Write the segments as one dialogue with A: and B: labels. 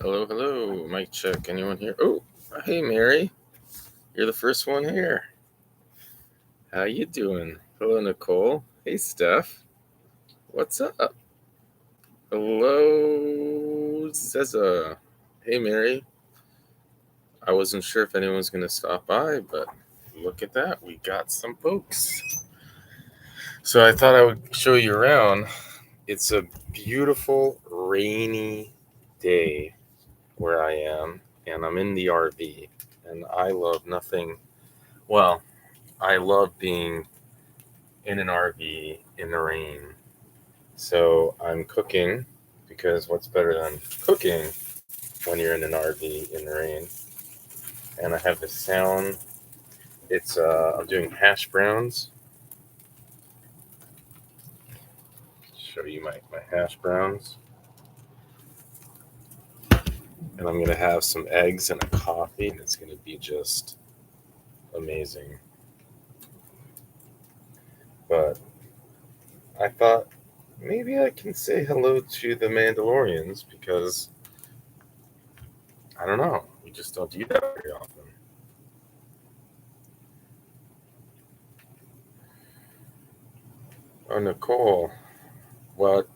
A: Hello, hello. Mic check. Anyone here? Oh, hey, Mary. You're the first one here. How you doing? Hello, Nicole. Hey, Steph. What's up? Hello, Zeza. Hey, Mary. I wasn't sure if anyone was going to stop by, but look at that. We got some folks. So I thought I would show you around. It's a beautiful, rainy day where I am, and I'm in the RV, and I love nothing. Well, I love being in an RV in the rain. So I'm cooking because what's better than cooking when you're in an RV in the rain? And I have the sound. It's I'm doing hash browns. Show you my hash browns. And I'm gonna have some eggs and a coffee, and it's gonna be just amazing. But I thought maybe I can say hello to the Mandalorians because I don't know. We just don't do that very often. Oh, Nicole, what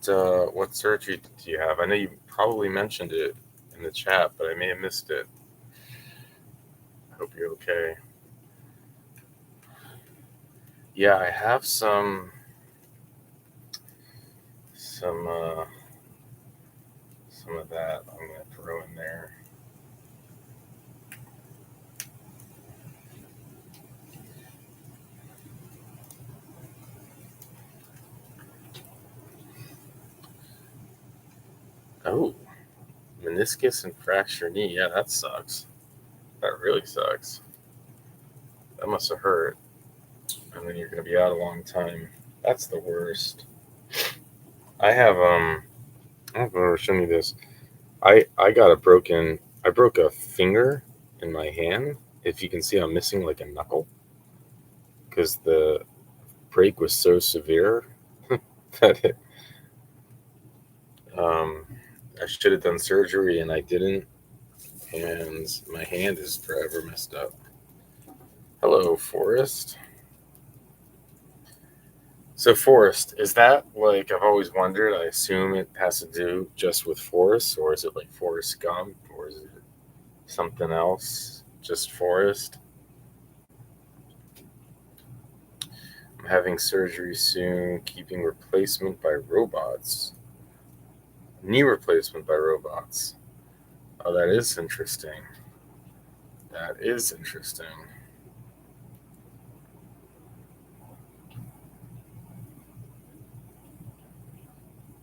A: surgery do you have? I know you probably mentioned it in the chat, but I may have missed it. I hope you're okay. Yeah, I have some some of that I'm gonna throw in there. Oh, meniscus and fractured knee. Yeah, that sucks. That really sucks. That must have hurt. And then you're gonna be out a long time. That's the worst. I have I don't know if I've ever shown you this. I got a broken. I broke a finger in my hand. If you can see, I'm missing like a knuckle because the break was so severe that um, I should have done surgery and I didn't, and my hand is forever messed up. Hello, Forrest. So, Forrest, is that like I've always wondered? I assume it has to do just with Forrest, or is it like Forrest Gump, or is it something else? Just Forrest? I'm having surgery soon, keeping replacement by robots. Knee replacement by robots. Oh, that is interesting. That is interesting.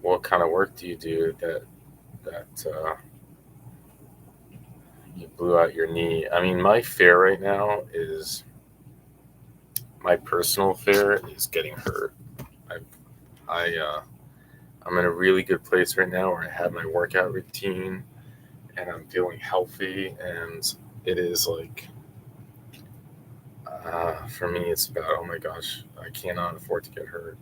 A: What kind of work do you do that you blew out your knee? I mean, my fear right now is my personal fear is getting hurt. I I'm in a really good place right now where I have my workout routine and I'm feeling healthy, and it is like for me it's about, oh my gosh, I cannot afford to get hurt.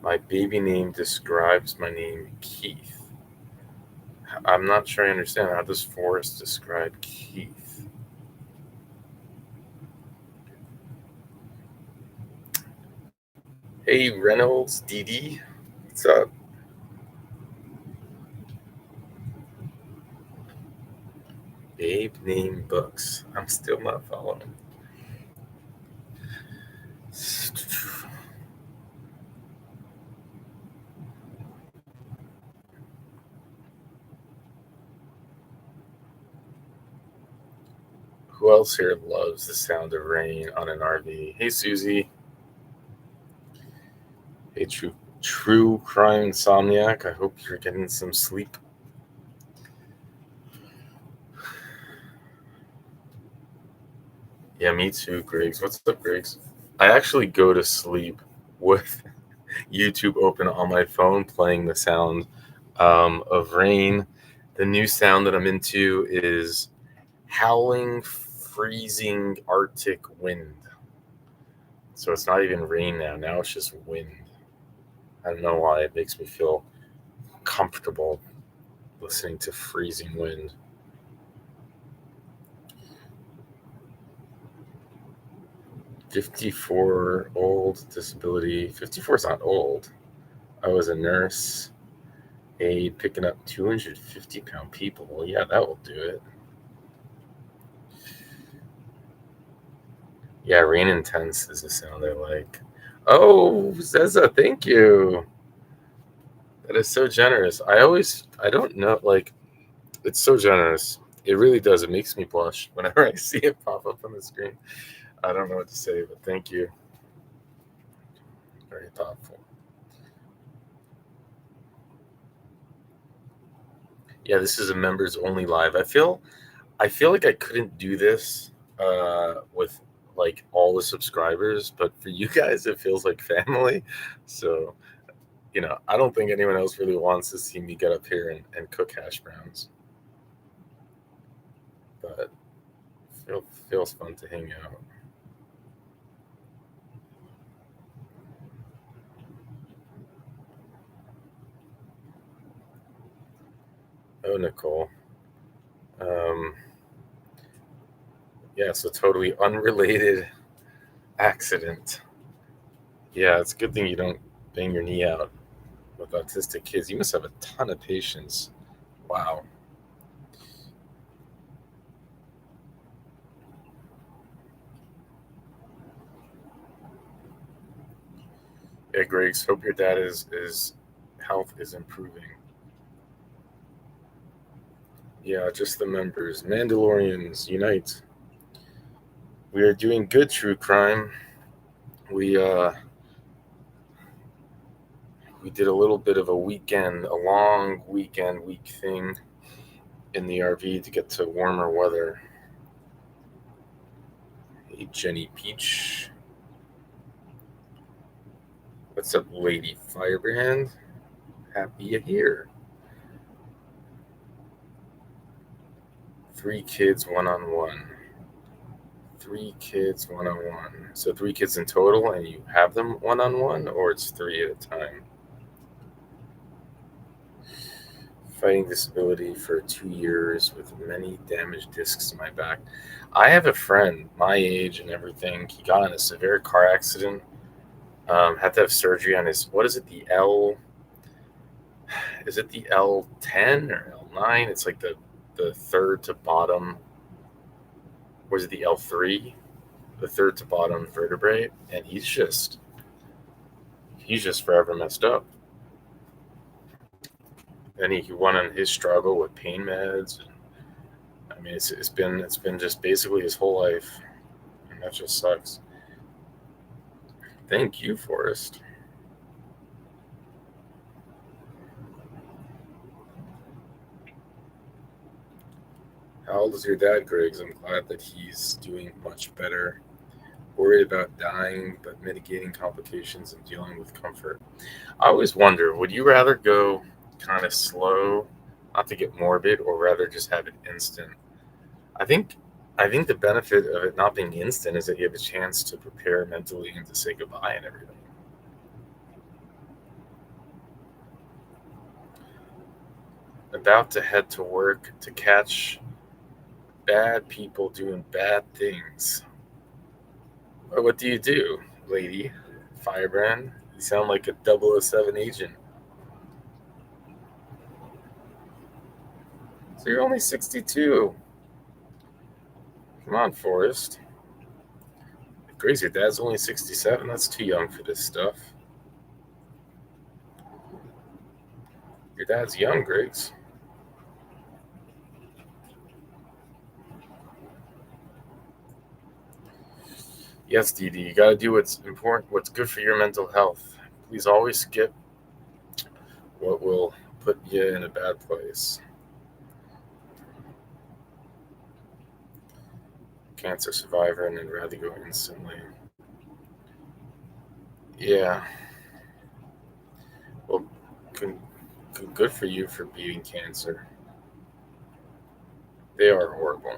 A: My baby name describes my name, Keith. I'm not sure I understand. How does Forrest describe Keith? Hey, Reynolds, DD, what's up? Babe name books. I'm still not following. Who else here loves the sound of rain on an RV? Hey, Susie. Hey, true crime insomniac. I hope you're getting some sleep. Yeah, me too, Griggs. What's up, Griggs? I actually go to sleep with YouTube open on my phone, playing the sound of rain. The new sound that I'm into is howling, freezing Arctic wind. So it's not even rain now. Now it's just wind. I don't know why it makes me feel comfortable listening to freezing wind. 54 old, disability. 54 is not old. I was a nurse, aide picking up 250-pound people. Well, yeah, that will do it. Yeah, rain intense is the sound I like. Oh, Zeza, thank you. That is so generous. I don't know, like, it's so generous. It really does. It makes me blush whenever I see it pop up on the screen. I don't know what to say, but thank you. Very thoughtful. Yeah, this is a members only live. I feel like I couldn't do this with like all the subscribers, but for you guys, it feels like family. So, I don't think anyone else really wants to see me get up here and cook hash browns, but feels fun to hang out. Oh, Nicole. Um, yeah, so totally unrelated accident. Yeah, it's a good thing you don't bang your knee out with autistic kids. You must have a ton of patience. Wow. Yeah, Griggs. Hope your dad is health is improving. Yeah, just the members. Mandalorians unite. We are doing good true crime. We did a little bit of a long weekend week thing in the RV to get to warmer weather. Hey, Jenny Peach. What's up, Lady Firebrand? Happy you're here. 3 kids, one on one. 3 kids, one on one. So 3 kids in total, and you have them one on one, or it's three at a time? Fighting disability for 2 years with many damaged discs in my back. I have a friend my age and everything. He got in a severe car accident. Had to have surgery on his, what is it, the L? Is it the L10 or L9? It's like the third to bottom. Was it the L3? The third to bottom vertebrae, and he's just forever messed up. And he went on his struggle with pain meds. And, I mean, it's been just basically his whole life, and that just sucks. Thank you, Forrest. How old is your dad, Griggs? I'm glad that he's doing much better. Worried about dying, but mitigating complications and dealing with comfort. I always wonder, would you rather go kind of slow, not to get morbid, or rather just have it instant? I think I think the benefit of it not being instant is that you have a chance to prepare mentally and to say goodbye and everything. About to head to work to catch bad people doing bad things. What do you do, lady? Firebrand? You sound like a 007 agent. So you're only 62. Come on, Forrest. Grace, your dad's only 67. That's too young for this stuff. Your dad's young, Griggs. Yes, Dee Dee, you gotta do what's important, what's good for your mental health. Please always skip what will put you in a bad place. Cancer survivor, and then rather go instantly. Yeah, well, good, good for you for beating cancer. They are horrible.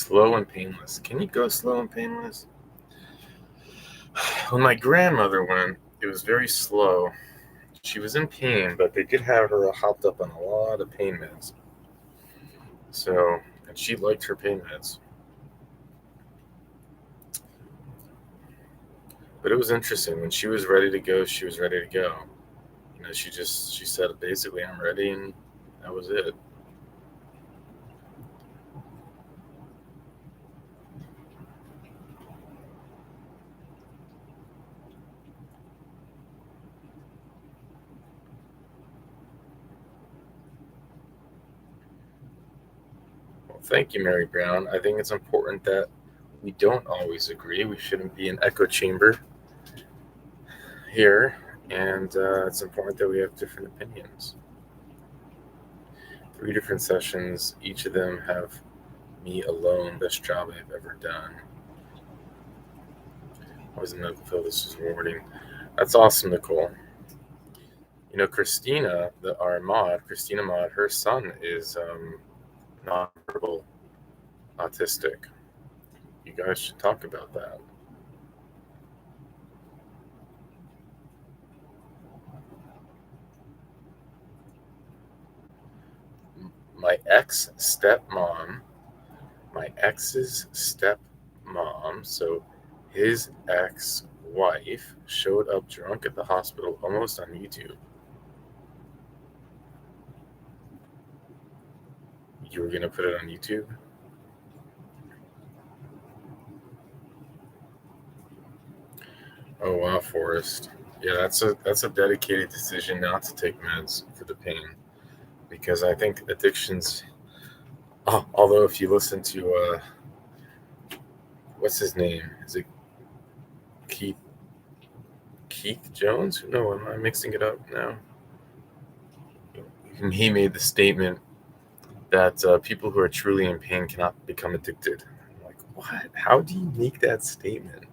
A: slow and painless. Can you go slow and painless? When my grandmother went, it was very slow. She was in pain, but they did have her hopped up on a lot of pain meds. So, and she liked her pain meds. But it was interesting. When she was ready to go, she was ready to go. She said basically, I'm ready, and that was it. Well, thank you, Mary Brown. I think it's important that we don't always agree. We shouldn't be an echo chamber here, and it's important that we have different opinions. 3 different sessions, each of them have me alone, best job I've ever done. I wasn't able to feel this was rewarding. That's awesome, Nicole. Christina, Christina Mod, her son is nonverbal autistic. You guys should talk about that. My ex's stepmom, so his ex-wife showed up drunk at the hospital almost on YouTube. You were going to put it on YouTube? Oh wow, Forrest. Yeah, that's a dedicated decision not to take meds for the pain, because I think addictions. Although if you listen to what's his name? Is it Keith Jones? No, am I mixing it up now? He made the statement that people who are truly in pain cannot become addicted. I'm like, what? How do you make that statement?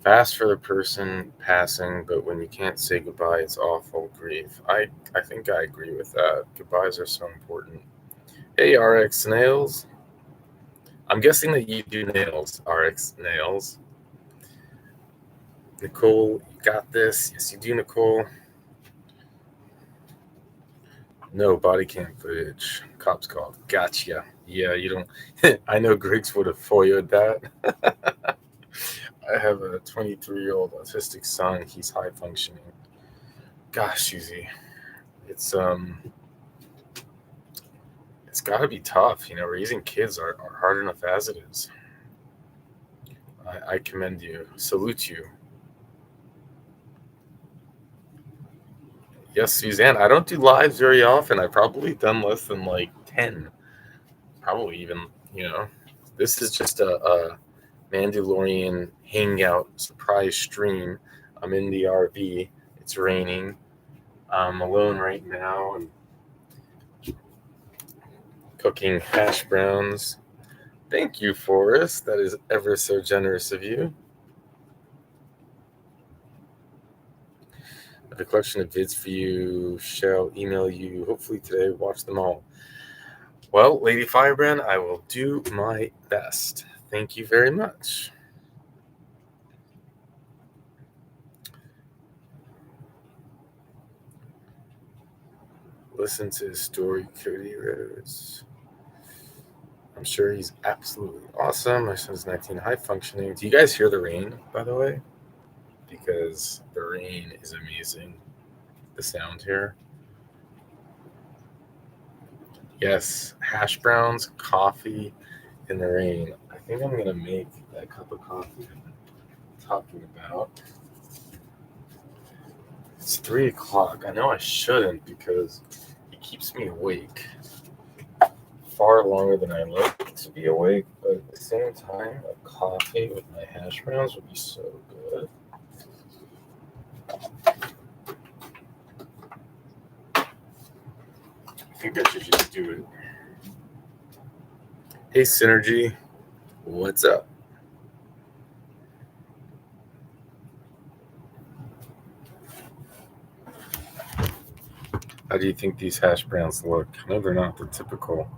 A: Fast for the person passing, but when you can't say goodbye, it's awful grief. I think I agree with that. Goodbyes are so important. Hey, RX Nails. I'm guessing that you do nails, RX Nails. Nicole, you got this. Yes, you do, Nicole. No body cam footage. Cops called. Gotcha. Yeah, you don't. I know Griggs would have FOIA'd that. I have a 23-year-old autistic son. He's high functioning. Gosh, Susie, it's got to be tough. Raising kids are hard enough as it is. I commend you. Salute you. Yes, Suzanne. I don't do lives very often. I've probably done less than like 10. Probably even, this is just a Mandalorian hangout surprise stream. I'm in the RV. It's raining. I'm alone right now and cooking hash browns. Thank you, Forrest. That is ever so generous of you. I have a collection of vids for you. Shall email you hopefully today. Watch them all. Well, Lady Firebrand, I will do my best. Thank you very much. Listen to his story, Cody Rhodes. I'm sure he's absolutely awesome. My son's 19, high functioning. Do you guys hear the rain, by the way? Because the rain is amazing. The sound here. Yes, hash browns, coffee, in the rain. I think I'm going to make that cup of coffee I'm talking about. It's 3 o'clock. I know I shouldn't because it keeps me awake far longer than I like to be awake, but at the same time, a coffee with my hash browns would be so good. I think I should just do it. Hey, Synergy, what's up? do you think these hash browns look? I know they're not the typical.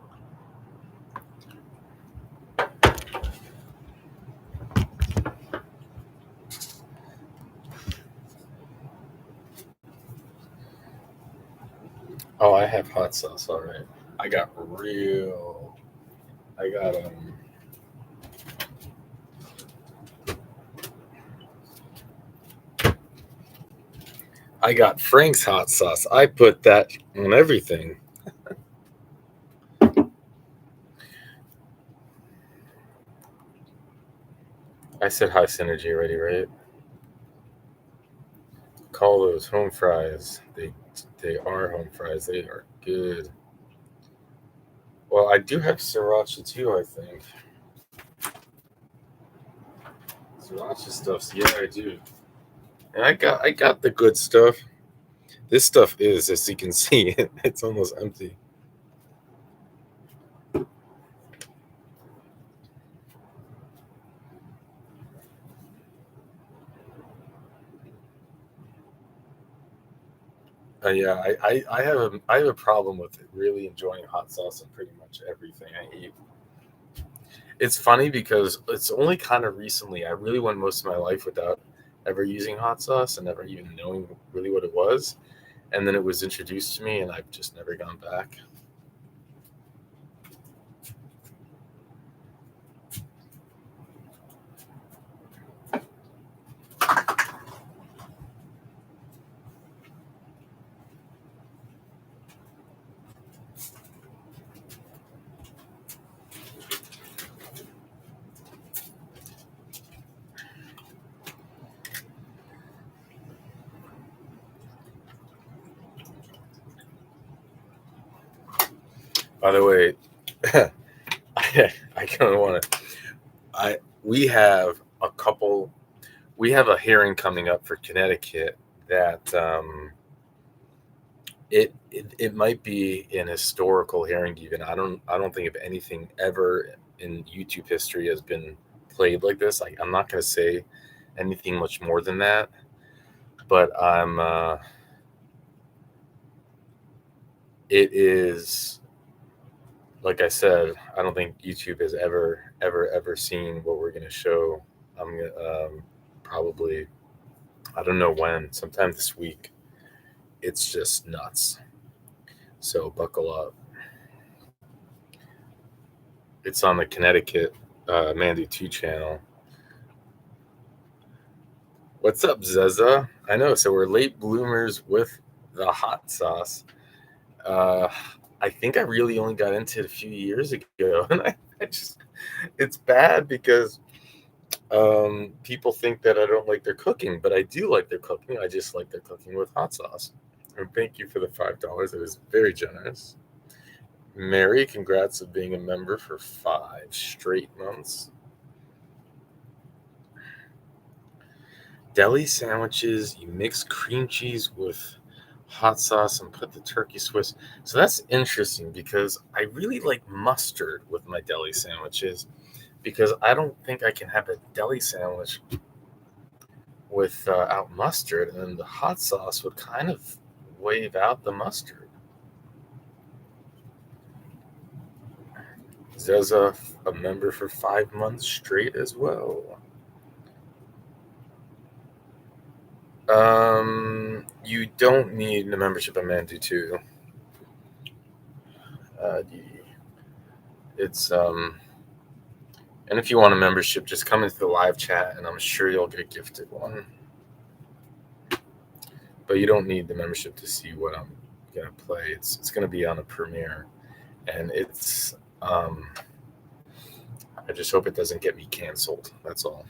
A: Oh, I have hot sauce. All right. I got real. I got I got Frank's hot sauce. I put that on everything. I said high synergy already, right? Call those home fries. They are home fries. They are good. Well, I do have sriracha too, I think. Sriracha stuff. Yeah, I do. And I got the good stuff. This stuff is, as you can see, it's almost empty. Yeah, I have a problem with it, really enjoying hot sauce in pretty much everything I eat. It's funny because it's only kind of recently I really went most of my life without ever using hot sauce and never even knowing really what it was, and then it was introduced to me, and I've just never gone back. By the way, I kind of want to. I we have a couple. We have a hearing coming up for Connecticut that it might be an historical hearing. Even I don't think of anything ever in YouTube history has been played like this. I'm not going to say anything much more than that, but it is, like I said, I don't think YouTube has ever seen what we're going to show. I'm gonna probably, I don't know when, sometime this week. It's just nuts. So buckle up. It's on the Connecticut Mandy 2 channel. What's up, Zeza? I know. So we're late bloomers with the hot sauce. Uh, I think I really only got into it a few years ago, and I just, it's bad because people think that I don't like their cooking, but I do like their cooking. I just like their cooking with hot sauce. And thank you for the $5. It is very generous. Mary, congrats on being a member for 5 straight months. Deli sandwiches, you mix cream cheese with hot sauce and put the turkey Swiss. So that's interesting because I really like mustard with my deli sandwiches because I don't think I can have a deli sandwich without mustard, and then the hot sauce would kind of wave out the mustard. Zeza, a member for 5 months straight as well. You don't need a membership at Mandy 2. It's and if you want a membership, just come into the live chat, and I'm sure you'll get gifted one. But you don't need the membership to see what I'm gonna play. It's gonna be on a premiere, and it's I just hope it doesn't get me canceled. That's all.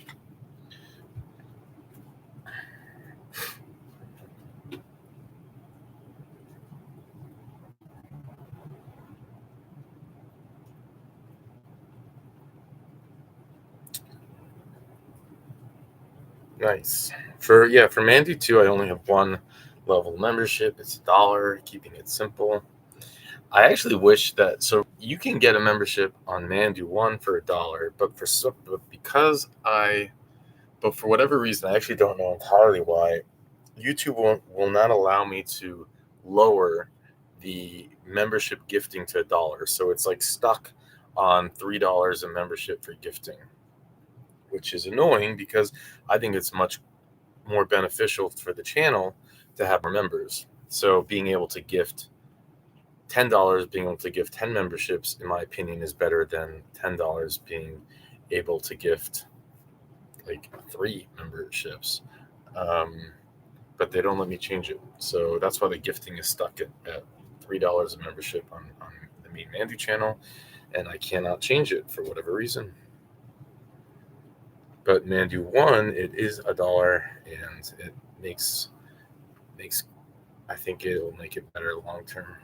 A: Nice. For Mandy 2, I only have one level membership. It's $1, keeping it simple. I actually wish that, so you can get a membership on Mandy 1 for $1, but for whatever reason, I actually don't know entirely why, YouTube will not allow me to lower the membership gifting to $1. So it's like stuck on $3 a membership for gifting, which is annoying because I think it's much more beneficial for the channel to have more members. So being able to gift $10, being able to gift 10 memberships, in my opinion, is better than $10 being able to gift like 3 memberships. But they don't let me change it. So that's why the gifting is stuck at $3 a membership on the Me and Mandy channel, and I cannot change it for whatever reason. But Mandy 1, it is $1, and it makes I think it'll make it better long term.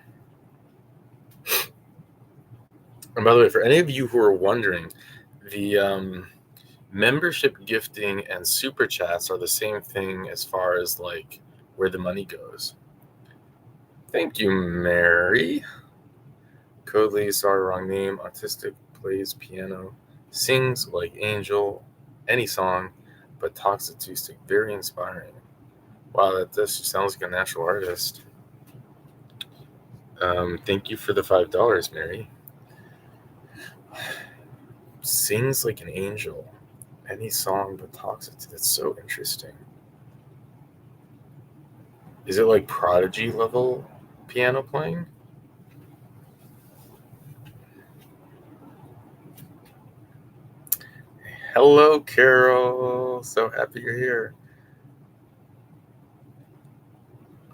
A: And by the way, for any of you who are wondering, the membership gifting and super chats are the same thing as far as like where the money goes. Thank you, Mary. Codely, sorry, wrong name. Autistic, plays piano, sings like Angel, any song, but talks acoustic. Very inspiring. Wow, that sounds like a natural artist. Thank you for the $5, Mary. Sings like an angel, any song, but talks acoustic. That's so interesting. Is it like Prodigy level piano playing? Hello, Carol. So happy you're here.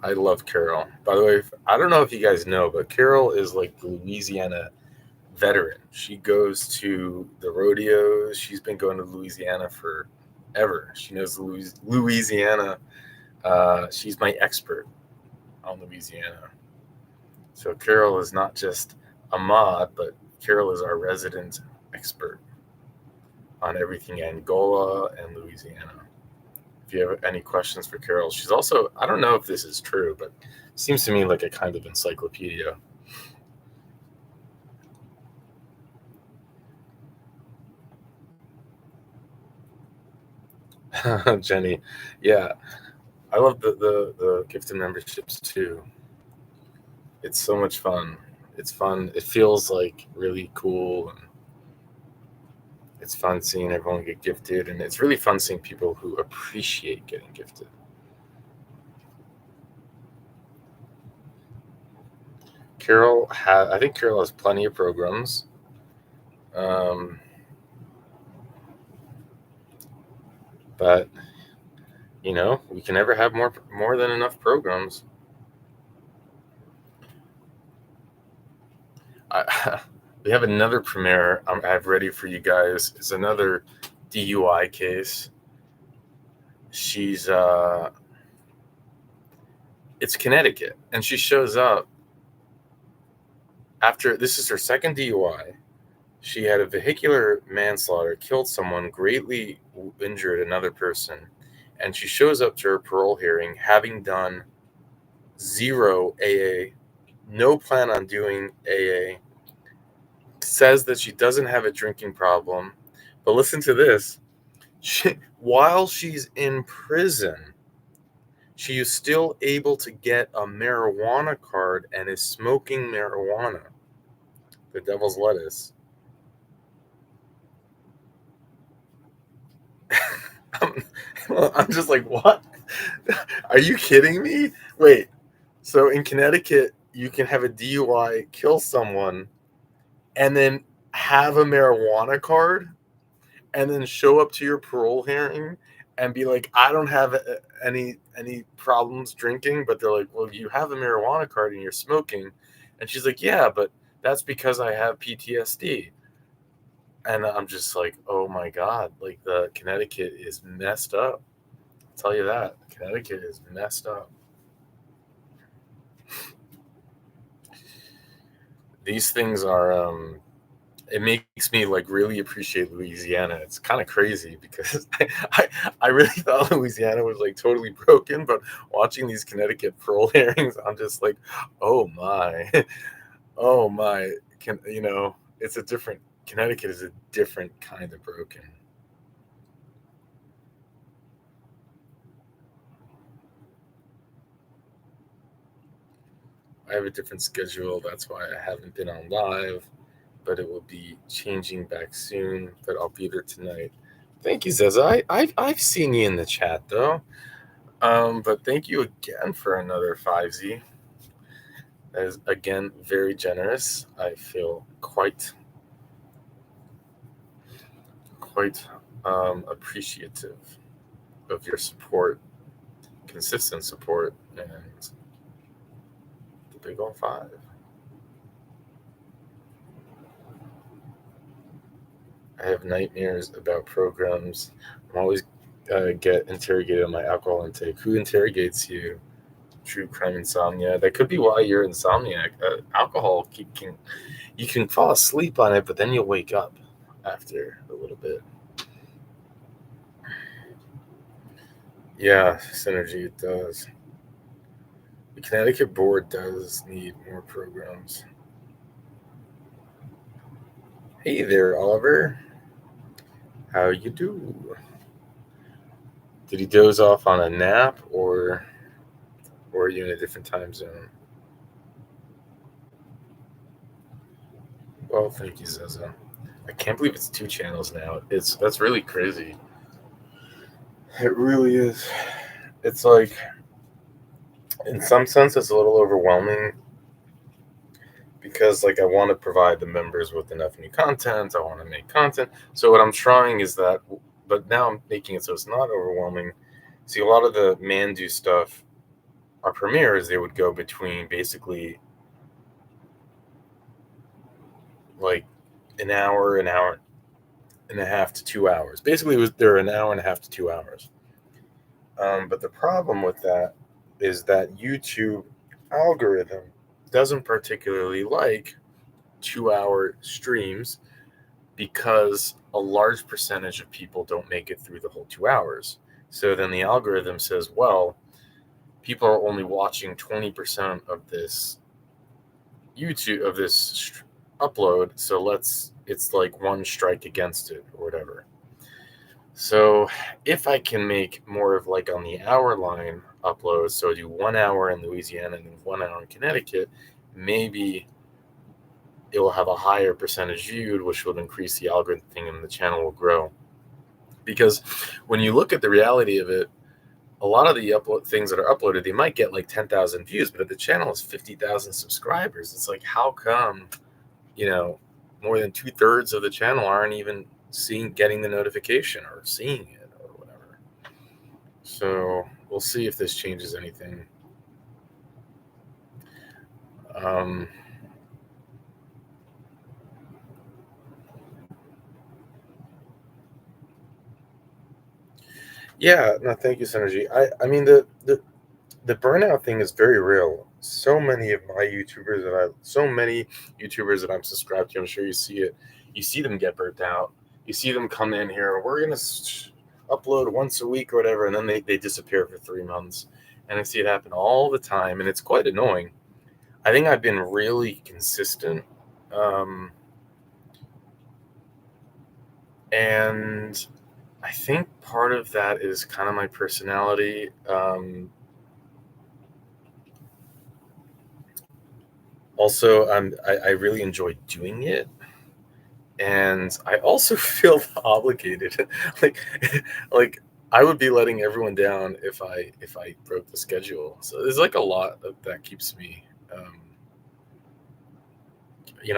A: I love Carol. By the way, I don't know if you guys know, but Carol is like the Louisiana veteran. She goes to the rodeos. She's been going to Louisiana forever. She knows Louisiana. She's my expert on Louisiana. So Carol is not just a mod, but Carol is our resident expert on everything Angola and Louisiana. If you have any questions for Carol, she's also, I don't know if this is true, but seems to me like a kind of encyclopedia. Jenny, yeah, I love the gifted memberships too. It's so much fun. It's fun. It feels like really cool, and it's fun seeing everyone get gifted, and it's really fun seeing people who appreciate getting gifted. I think Carol has plenty of programs. But we can never have more than enough programs. We have another premiere I have ready for you guys. It's another DUI case. She's it's Connecticut, and she shows up after this is her second DUI. She had a vehicular manslaughter, killed someone, greatly injured another person, and she shows up to her parole hearing having done 0 AA, no plan on doing AA, says that she doesn't have a drinking problem. But listen to this. While she's in prison, she is still able to get a marijuana card and is smoking marijuana. The devil's lettuce. I'm just like, what? Are you kidding me? Wait, so in Connecticut, you can have a DUI, kill someone, and then have a marijuana card, and then show up to your parole hearing and be like, I don't have any problems drinking, but they're like, well, you have a marijuana card and you're smoking. And she's like, yeah, but that's because I have PTSD. And I'm just like, oh my God, like the Connecticut is messed up. I'll tell you that. Connecticut is messed up. These things are, it makes me like really appreciate Louisiana. It's kind of crazy because I really thought Louisiana was like totally broken, but watching these Connecticut parole hearings, I'm just like, oh my, oh my, it's a different, Connecticut is a different kind of broken. I have a different schedule. That's why I haven't been on live, but it will be changing back soon. But I'll be there tonight. Thank you, Zeza. I've seen you in the chat though. But thank you again for another 5Z. That is again very generous. I feel quite appreciative of your support, consistent support, and the big old 5. I have nightmares about programs. I'm always get interrogated on my alcohol intake. Who interrogates you? True crime insomnia. That could be why you're insomniac. Alcohol you can fall asleep on it, but then you'll wake up after a little bit. Yeah, Synergy, it does. The Connecticut board does need more programs. Hey there, Oliver. How you do? Did he doze off on a nap, or are you in a different time zone? Well, thank you, Zaza. I can't believe it's 2 channels now. That's really crazy. It really is. It's like, in some sense, it's a little overwhelming because, like, I want to provide the members with enough new content. I want to make content. So what I'm trying is that, but now I'm making it so it's not overwhelming. See, a lot of the Mandu stuff, our premieres, they would go between basically like an hour and a half to 2 hours. Basically, they're an hour and a half to 2 hours. But the problem with that is that YouTube algorithm doesn't particularly like 2-hour streams because a large percentage of people don't make it through the whole 2 hours. So then the algorithm says, well, people are only watching 20% of this upload, so it's like one strike against it or whatever. So if I can make more of like on the hour line uploads, so I do 1 hour in Louisiana and 1 hour in Connecticut, maybe it will have a higher percentage viewed, which will increase the algorithm thing and the channel will grow. Because when you look at the reality of it, a lot of the things that are uploaded, they might get like 10,000 views, but if the channel has 50,000 subscribers, it's like, how come, more than 2/3 of the channel aren't even getting the notification or seeing it or whatever. So we'll see if this changes anything. Yeah, no, thank you, Synergy. I mean the burnout thing is very real. So many YouTubers that I'm subscribed to, I'm sure you see it. You see them get burnt out. You see them come in here. We're gonna upload once a week or whatever, and then they disappear for 3 months. And I see it happen all the time, and it's quite annoying. I think I've been really consistent, and I think part of that is kind of my personality. Also, I really enjoy doing it, and I also feel obligated. like I would be letting everyone down if I broke the schedule. So there's like a lot that keeps me.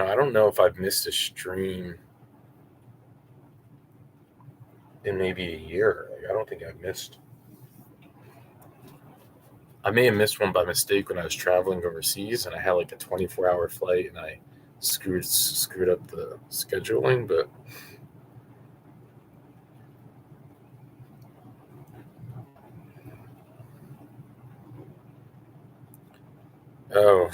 A: I don't know if I've missed a stream in maybe a year. Like, I don't think I've missed. I may have missed one by mistake when I was traveling overseas, and I had like a 24-hour flight, and I screwed up the scheduling. But oh,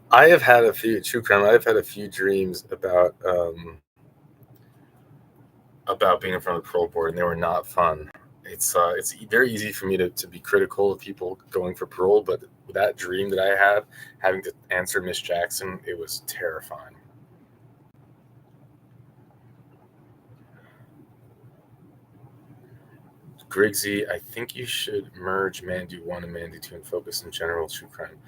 A: I have had a few true crime. I've had a few dreams about being in front of the parole board, and they were not fun. It's very easy for me to be critical of people going for parole, but that dream that I had, having to answer Miss Jackson, it was terrifying. Griggsy, I think you should merge Mandy 1 and Mandy 2 and focus in general true crime.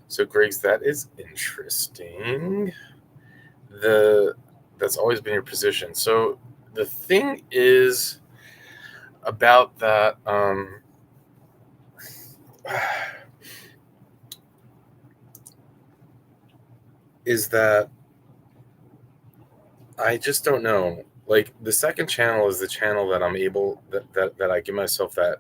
A: So, Griggs, that is interesting. That's always been your position. So the thing is about that. Is that I just don't know. Like the second channel is the channel that I'm able that I give myself that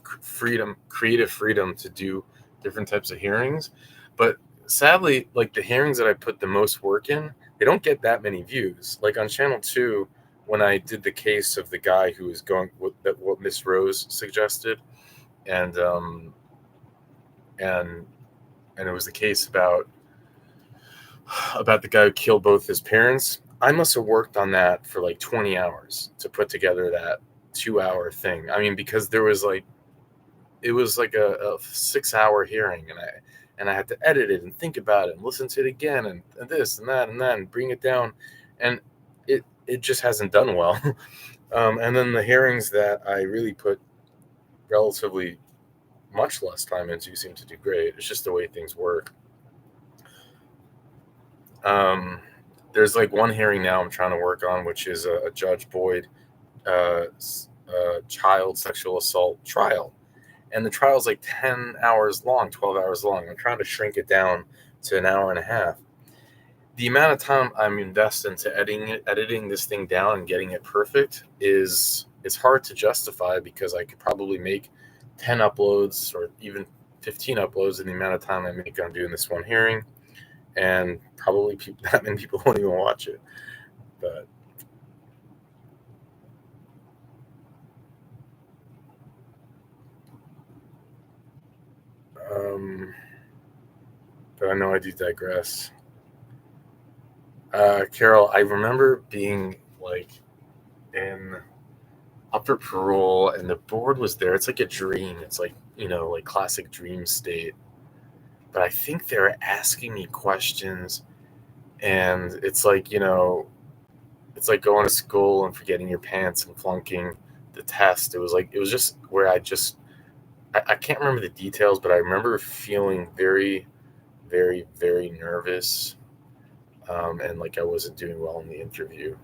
A: creative freedom to do different types of hearings. But sadly, like the hearings that I put the most work in, they don't get that many views. Like on channel 2, when I did the case of the guy who was going with that what Miss Rose suggested, and and and it was the case about the guy who killed both his parents. I must have worked on that for like 20 hours to put together that 2 hour thing. I mean, because it was like a 6 hour hearing, and I had to edit it and think about it and listen to it again and this and that and that and bring it down, and it just hasn't done well. And then the hearings that I really put relatively much less time into seem to do great. It's just the way things work. There's like one hearing now I'm trying to work on, which is a Judge Boyd child sexual assault trial. And the trial's like 10 hours long, 12 hours long. I'm trying to shrink it down to an hour and a half. The amount of time I'm investing into editing this thing down and getting it perfect it's hard to justify, because I could probably make 10 uploads or even 15 uploads in the amount of time I make on doing this one hearing, and probably that many people won't even watch it. But but I know I do digress. Carol, I remember being like in upper parole and the board was there. It's like a dream. It's like, like classic dream state. But I think they're asking me questions, and it's like, it's like going to school and forgetting your pants and flunking the test. It was just where I can't remember the details, but I remember feeling very, very, very nervous, and like I wasn't doing well in the interview.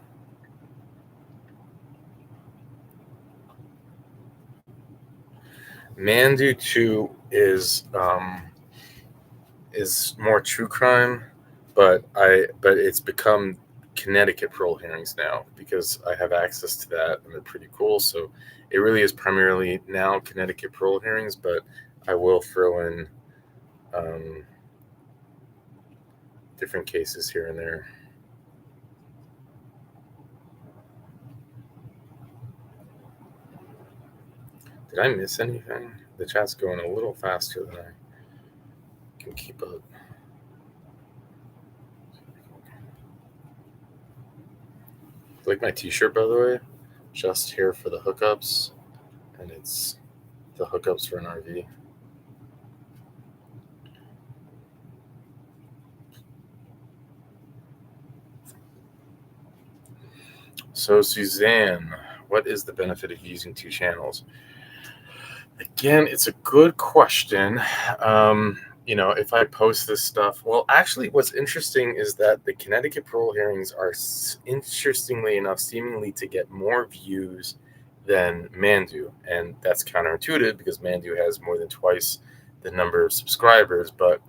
A: Mandu 2 is more true crime, but it's become Connecticut parole hearings now, because I have access to that and they're pretty cool. So it really is primarily now Connecticut parole hearings, but I will throw in different cases here and there. Did I miss anything? The chat's going a little faster than I can keep up. Like my t-shirt, by the way, just here for the hookups, and it's the hookups for an RV. So Suzanne, what is the benefit of using 2 channels? Again, it's a good question. If I post this stuff, well, actually, what's interesting is that the Connecticut parole hearings are, interestingly enough, seemingly to get more views than Mandu. And that's counterintuitive, because Mandu has more than twice the number of subscribers. But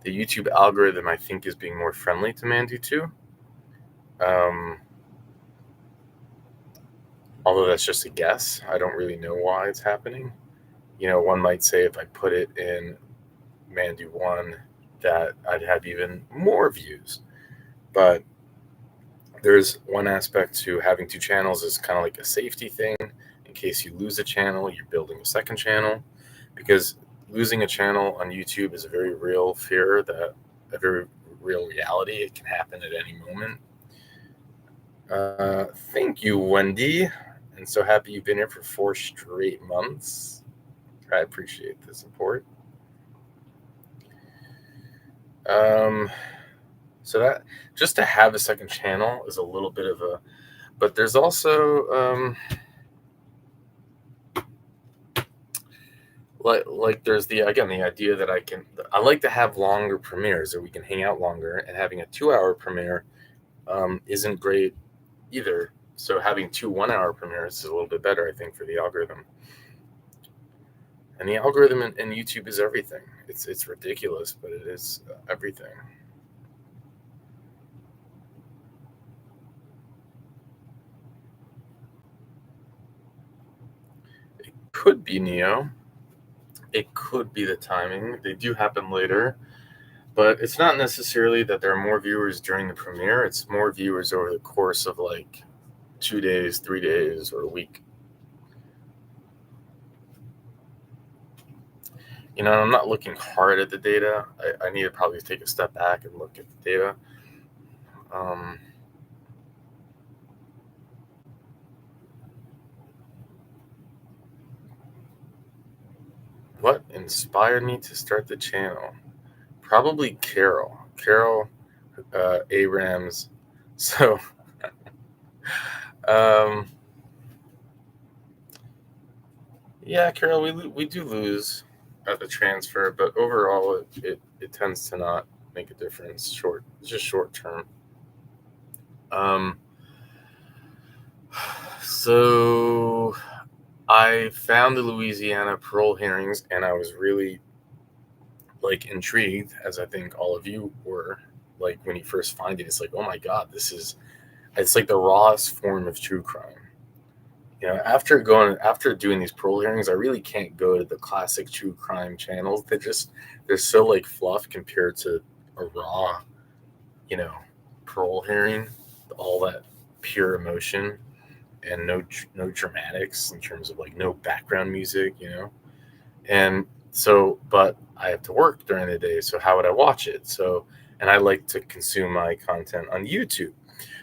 A: the YouTube algorithm, I think, is being more friendly to Mandu too. Although that's just a guess. I don't really know why it's happening. One might say if I put it in Mandu 1 that I'd have even more views. But there's one aspect to having 2 channels is kind of like a safety thing. In case you lose a channel, you're building a second channel, because losing a channel on YouTube is a very real fear, a very real reality. It can happen at any moment. Thank you, Wendy. And so happy you've been here for 4 straight months. I appreciate the support. So that just to have a second channel is a little bit of a, but there's also like there's the idea that I like to have longer premieres, that we can hang out longer, and having a 2 hour premiere isn't great either. So having 2 1 hour premieres is a little bit better, I think, for the algorithm. And the algorithm in YouTube is everything. It's ridiculous, but it is everything. It could be Neo. It could be the timing. They do happen later, but it's not necessarily that there are more viewers during the premiere. It's more viewers over the course of like 2 days, 3 days, or a week. I'm not looking hard at the data. I need to probably take a step back and look at the data. What inspired me to start the channel? Probably Carol. Abrams. So, yeah, Carol, we do lose at the transfer, but overall, it tends to not make a difference. Just short term. So I found the Louisiana parole hearings, and I was really intrigued, as I think all of you were. Like when you first find it, it's like, oh my god, it's like the rawest form of true crime. After doing these parole hearings, I really can't go to the classic true crime channels. They're so fluff compared to a raw, parole hearing, all that pure emotion and no dramatics in terms of no background music, and so, but I have to work during the day, so how would I watch it? So, and I like to consume my content on YouTube,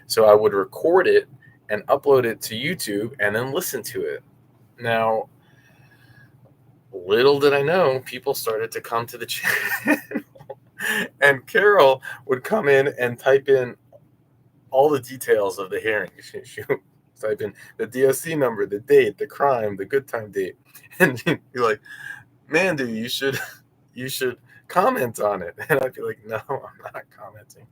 A: so I would record it and upload it to YouTube and then listen to it. Now, little did I know, people started to come to the channel, and Carol would come in and type in all the details of the hearing. She would type in the DSC number, the date, the crime, the good time date, and you're like, "Mandy, you should comment on it." And I'd be like, "No, I'm not commenting."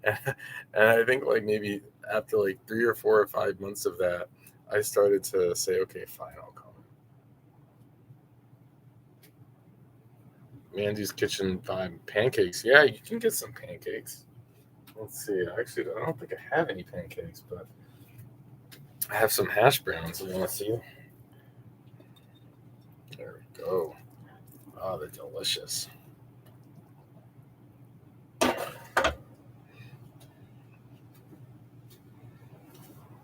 A: And I think maybe after 3 or 4 or 5 months of that, I started to say, "Okay, fine, I'll comment." Mandy's Kitchen Vibe pancakes. Yeah, you can get some pancakes. Let's see. Actually, I don't think I have any pancakes, but I have some hash browns. You want to see? There we go. Oh, they're delicious. Yeah,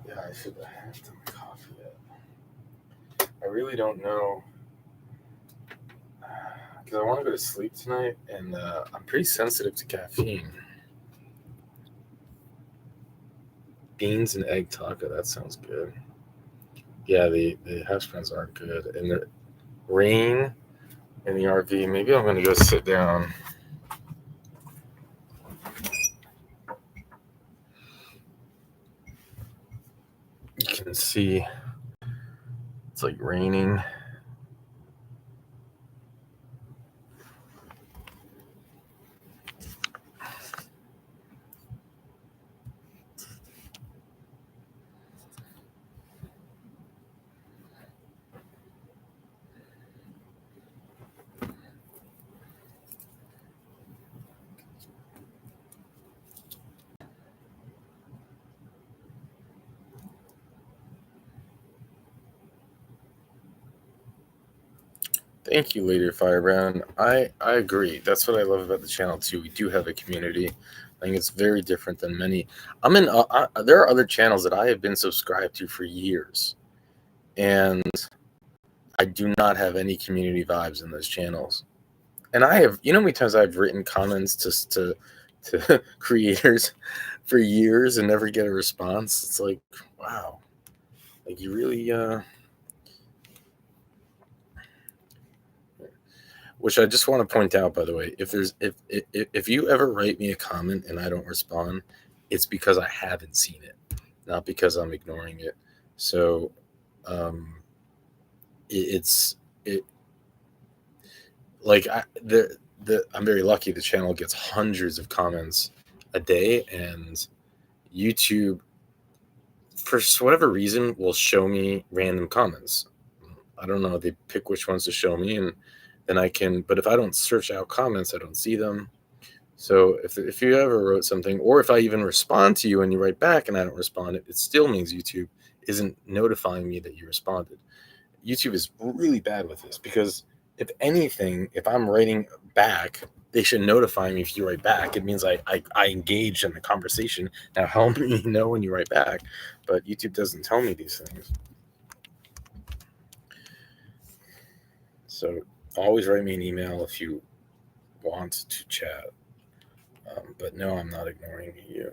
A: I should have had some coffee yet. I really don't know, because I want to go to sleep tonight, and I'm pretty sensitive to caffeine. Beans and egg taco. That sounds good. Yeah, the hash browns are good, and the rain in the RV. Maybe I'm gonna go sit down. You can see it's raining. Thank you, Lady Firebrand. I agree. That's what I love about the channel too. We do have a community. I think it's very different than many. There are other channels that I have been subscribed to for years, and I do not have any community vibes in those channels. And I have, how many times I've written comments to creators for years and never get a response. It's like, wow, you really which I just want to point out, by the way, if you ever write me a comment and I don't respond, it's because I haven't seen it, not because I'm ignoring it. So it's like I'm very lucky. The channel gets hundreds of comments a day, and YouTube, for whatever reason, will show me random comments. I don't know. They pick which ones to show me, and then I can. But if I don't search out comments, I don't see them. So if you ever wrote something, or if I even respond to you and you write back and I don't respond, it still means YouTube isn't notifying me that you responded. YouTube is really bad with this because if anything, if I'm writing back, they should notify me if you write back. It means I engage in the conversation. Now help me know when you write back. But YouTube doesn't tell me these things. So always write me an email if you want to chat. But no, I'm not ignoring you.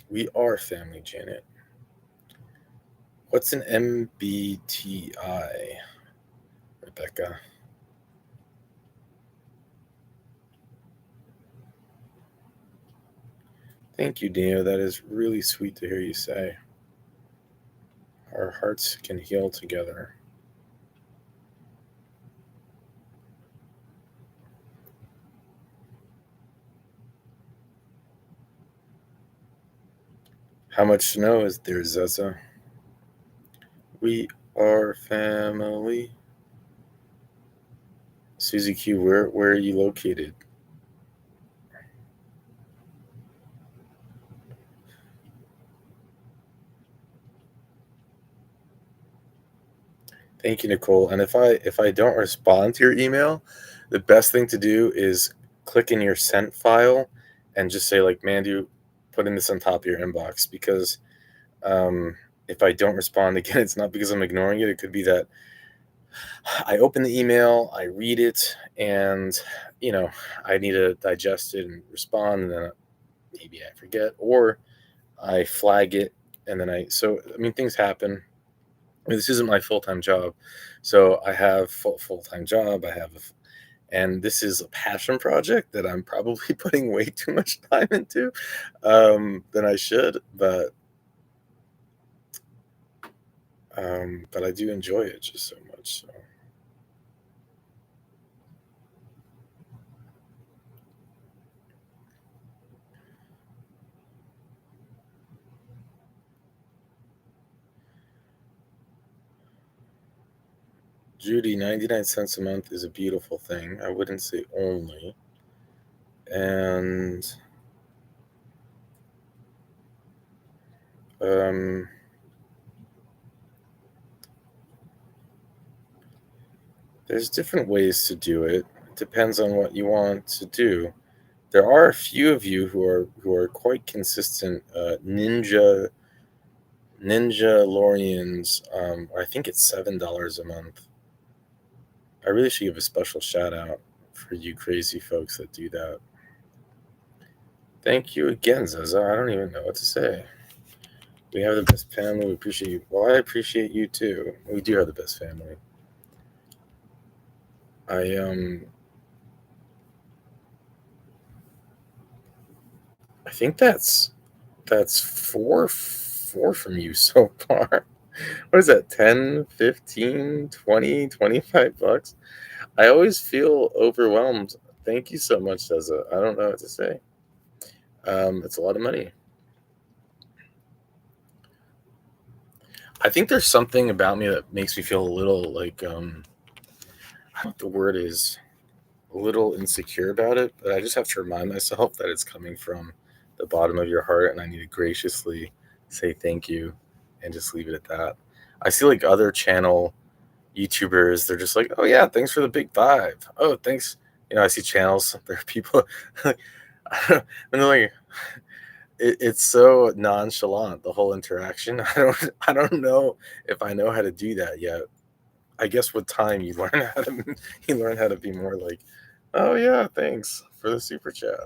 A: We are family, Janet. What's an MBTI, Rebecca? Thank you, Dino. That is really sweet to hear you say. Our hearts can heal together. How much snow is there, Zeza? We are family. Susie Q, where are you located? Thank you, Nicole. And if I don't respond to your email, the best thing to do is click in your sent file and just say like, Mandu, putting this on top of your inbox, because if I don't respond again, it's not because I'm ignoring it. It could be that I open the email, I read it, and I need to digest it and respond, and then maybe I forget, or I flag it, and then I mean, things happen. I mean, this isn't my full-time job, so I have full-time job. And this is a passion project that I'm probably putting way too much time into than I should, but I do enjoy it just so much. So. Judy, 99 cents a month is a beautiful thing. I wouldn't say only. And there's different ways to do it. It depends on what you want to do. There are a few of you who are quite consistent. Ninja Lorians. I think it's $7 a month. I really should give a special shout out for you crazy folks that do that. Thank you again, Zaza. I don't even know what to say. We have the best family. We appreciate you. Well, I appreciate you too. We do have the best family. I think that's four from you so far. What is that? 10, 15, 20, 25 bucks? I always feel overwhelmed. Thank you so much, Zaza. I don't know what to say. It's a lot of money. I think there's something about me that makes me feel a little like I don't know what the word is, a little insecure about it, but I just have to remind myself that it's coming from the bottom of your heart, and I need to graciously say thank you and just leave it at that. I see like other channel YouTubers, they're just like, oh yeah, thanks for the big five. Oh, thanks. I see channels, there are people, and they're like, it's so nonchalant, the whole interaction. I don't know if I know how to do that yet. I guess with time you learn how to you learn how to be more like, oh yeah, thanks for the super chat.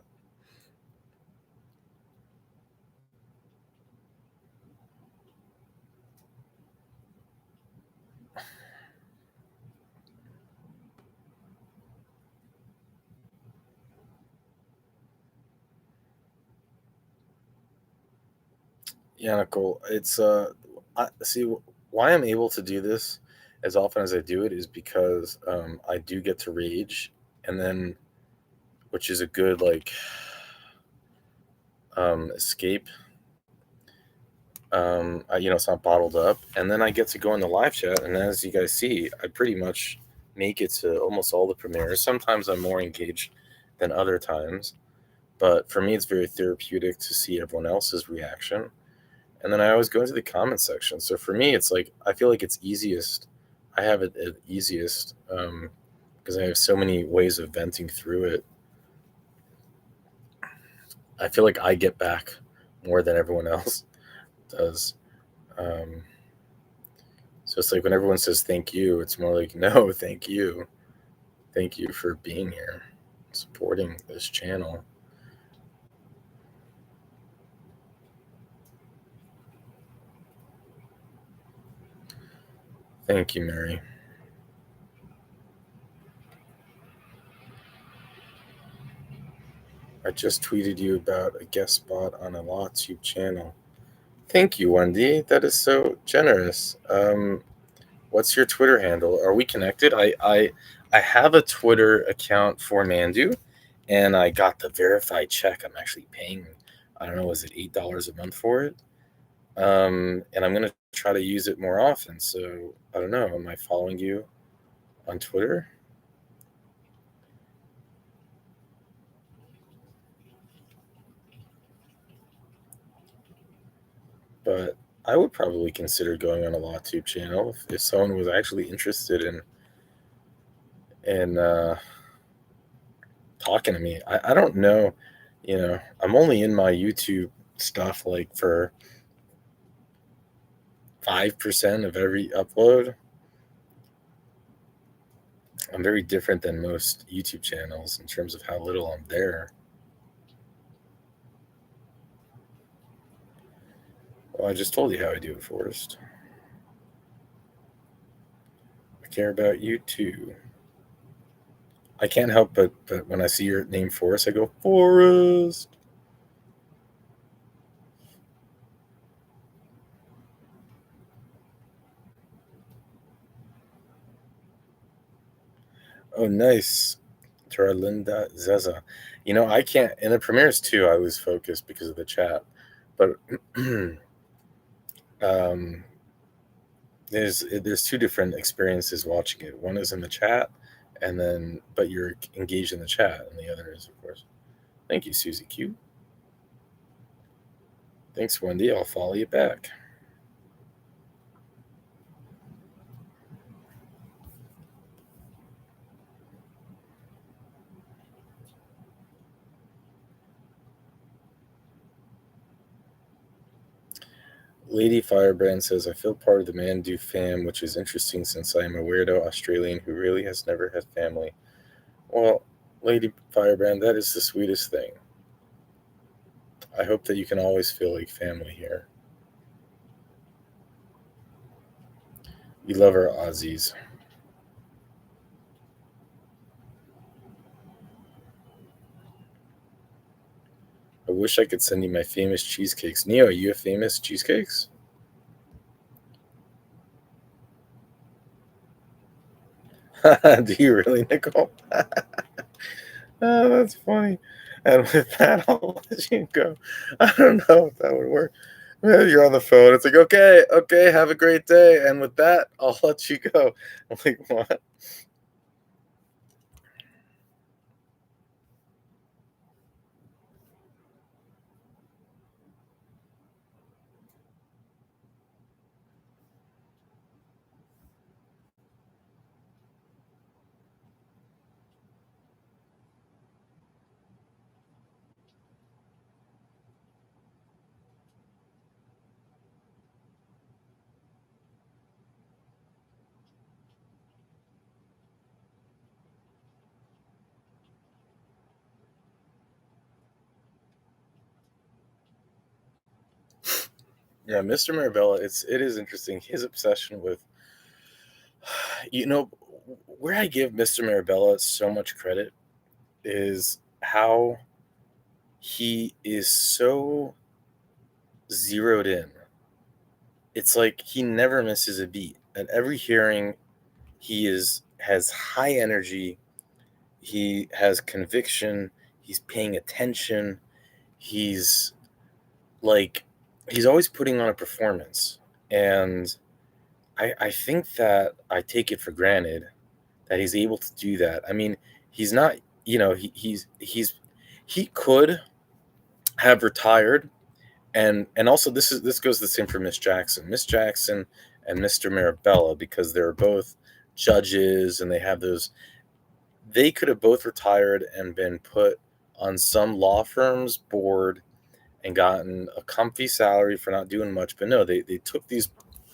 A: Yeah, Nicole, it's I see why I'm able to do this, as often as I do it is because I do get to rage, and then which is a good like escape. It's not bottled up, and then I get to go in the live chat, and as you guys see, I pretty much make it to almost all the premieres. Sometimes I'm more engaged than other times, but for me, it's very therapeutic to see everyone else's reaction. And then I always go into the comment section. So for me, it's like I feel like it's easiest. I have it at easiest because I have so many ways of venting through it. I feel like I get back more than everyone else does. Um, so it's like when everyone says thank you, it's more like no, thank you. Thank you for being here, supporting this channel. Thank you, Mary. I just tweeted you about a guest spot on a LawTube channel. Thank you, Wendy. That is so generous. What's your Twitter handle? Are we connected? I have a Twitter account for Mandu, and I got the verified check. I'm actually paying, I don't know, is it $8 a month for it? And I'm gonna try to use it more often. So I don't know. Am I following you on Twitter? But I would probably consider going on a LawTube channel if someone was actually interested in talking to me. I don't know, I'm only in my YouTube stuff like for 5% of every upload. I'm very different than most YouTube channels in terms of how little I'm there. Well, I just told you how I do it, Forrest. I care about you too. I can't help but when I see your name Forrest, I go, Forrest. Oh, nice. Linda Zaza. I can't, in the premieres too, I lose focus because of the chat. But um, there's two different experiences watching it. One is in the chat, and then but you're engaged in the chat, and the other is, of course. Thank you, Susie Q. Thanks, Wendy. I'll follow you back. Lady Firebrand says, I feel part of the Mandu fam, which is interesting since I am a weirdo Australian who really has never had family. Well, Lady Firebrand, that is the sweetest thing. I hope that you can always feel like family here. We love our Aussies. I wish I could send you my famous cheesecakes. Neo, you have famous cheesecakes? Do you really, Nicole? Oh, that's funny. And with that, I'll let you go. I don't know if that would work. You're on the phone. It's like, okay, have a great day. And with that, I'll let you go. I'm like, what? Yeah, Mr. Marabella, it is interesting. His obsession with, you know, where I give Mr. Marabella so much credit is how he is so zeroed in. It's like he never misses a beat. At every hearing, He has high energy. He has conviction. He's paying attention. He's like he's always putting on a performance. And I think that I take it for granted that he's able to do that. I mean, he's not, he could have retired. And also this goes the same for Miss Jackson. Miss Jackson and Mr. Marabella, because they're both judges and they have those, they could have both retired and been put on some law firm's board and gotten a comfy salary for not doing much. But no, they took these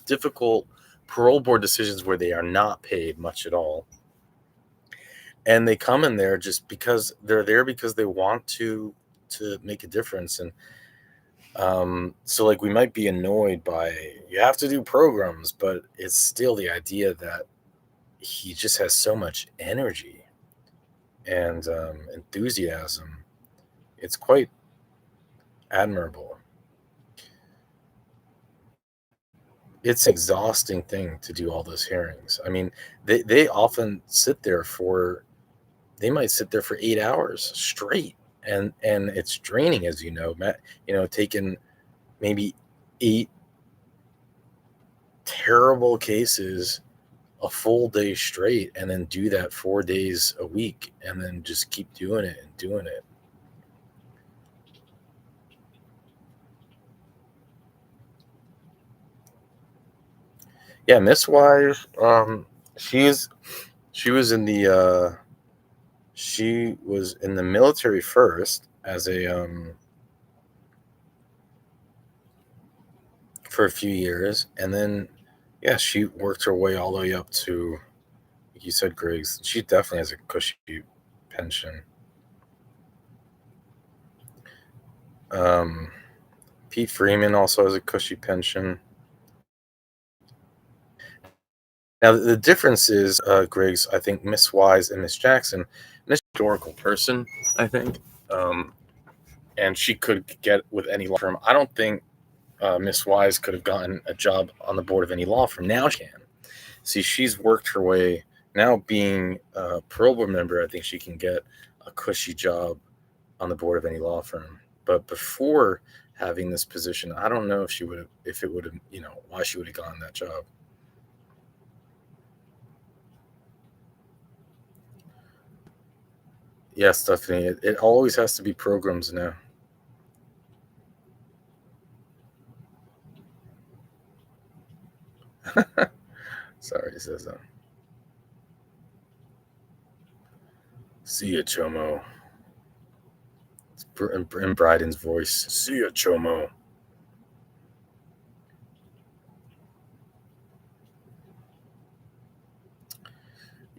A: difficult parole board decisions where they are not paid much at all. And they come in there just because they're there because they want to make a difference. And so like we might be annoyed by you have to do programs, but it's still the idea that he just has so much energy and enthusiasm. It's quite admirable. It's an exhausting thing to do all those hearings. I mean, they often sit there for they might sit there for 8 hours straight, and it's draining, as you know, Matt. Taking maybe 8 terrible cases a full day straight, and then do that 4 days a week, and then just keep doing it and doing it. Yeah, Miss Wise, she's she was in the she was in the military first as a for a few years, and then yeah, she worked her way all the way up to, like you said, Griggs. She definitely has a cushy pension. Um, Pete Freeman also has a cushy pension. Now the difference is, Griggs. I think Miss Wise and Miss Jackson, Miss historical person, I think, um, and she could get with any law firm. I don't think Miss Wise could have gotten a job on the board of any law firm. Now she can. See, she's worked her way. Now being a parole board member, I think she can get a cushy job on the board of any law firm. But before having this position, I don't know if she would have, if it would have, why she would have gotten that job. Yes, Stephanie, it always has to be programs now. Sorry, it says that. See ya, Chomo. It's in Bryden's voice. See ya, Chomo.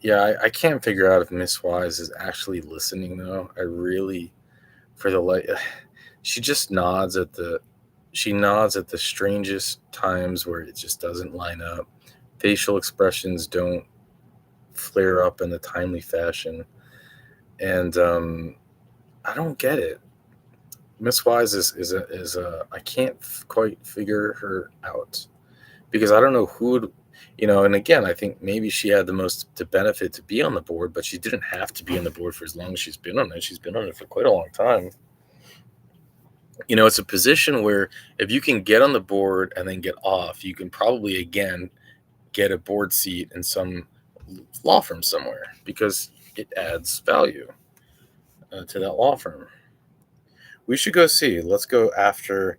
A: Yeah, I can't figure out if Miss Wise is actually listening though. I really, for the light, she just nods at the strangest times where it just doesn't line up. Facial expressions don't flare up in a timely fashion, and I don't get it. Miss Wise is a I can't quite figure her out because I don't know who would, and again, I think maybe she had the most to benefit to be on the board, but she didn't have to be on the board for as long as she's been on it. She's been on it for quite a long time. It's a position where if you can get on the board and then get off, you can probably again get a board seat in some law firm somewhere because it adds value to that law firm. We should go see. Let's go after,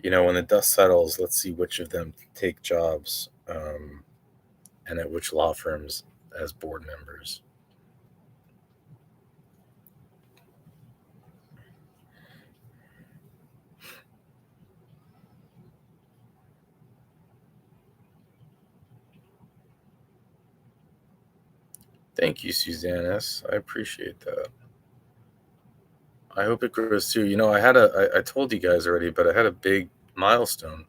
A: when the dust settles, let's see which of them take jobs, and at which law firms as board members. Thank you, Suzanne S. I appreciate that. I hope it grows too. I told you guys already, but I had a big milestone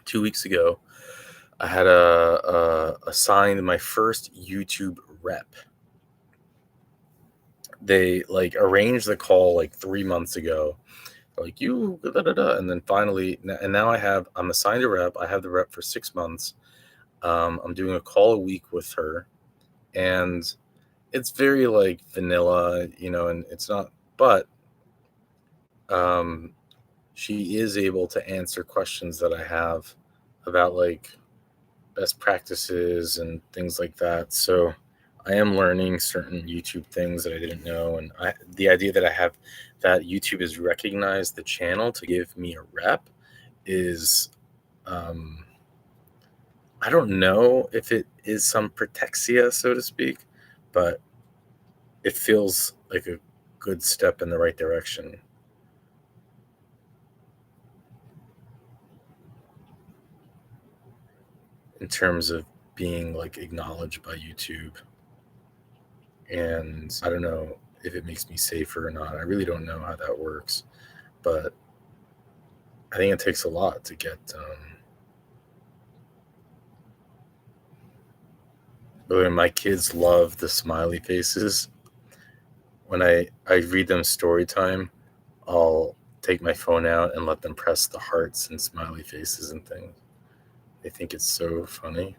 A: 2 weeks ago. I had assigned my first YouTube rep. They like arranged the call like 3 months ago, like and then finally, and now I'm assigned a rep. I have the rep for 6 months. I'm doing a call a week with her, and it's very like vanilla, and it's not, but um, she is able to answer questions that I have about like best practices and things like that. So I am learning certain YouTube things that I didn't know, and the idea that I have that YouTube has recognized the channel to give me a rep is, um, I don't know if it is some protexia, so to speak, but it feels like a good step in the right direction in terms of being like acknowledged by YouTube. And I don't know if it makes me safer or not. I really don't know how that works, but I think it takes a lot to get. But my kids love the smiley faces. When I read them story time, I'll take my phone out and let them press the hearts and smiley faces and things. They think it's so funny.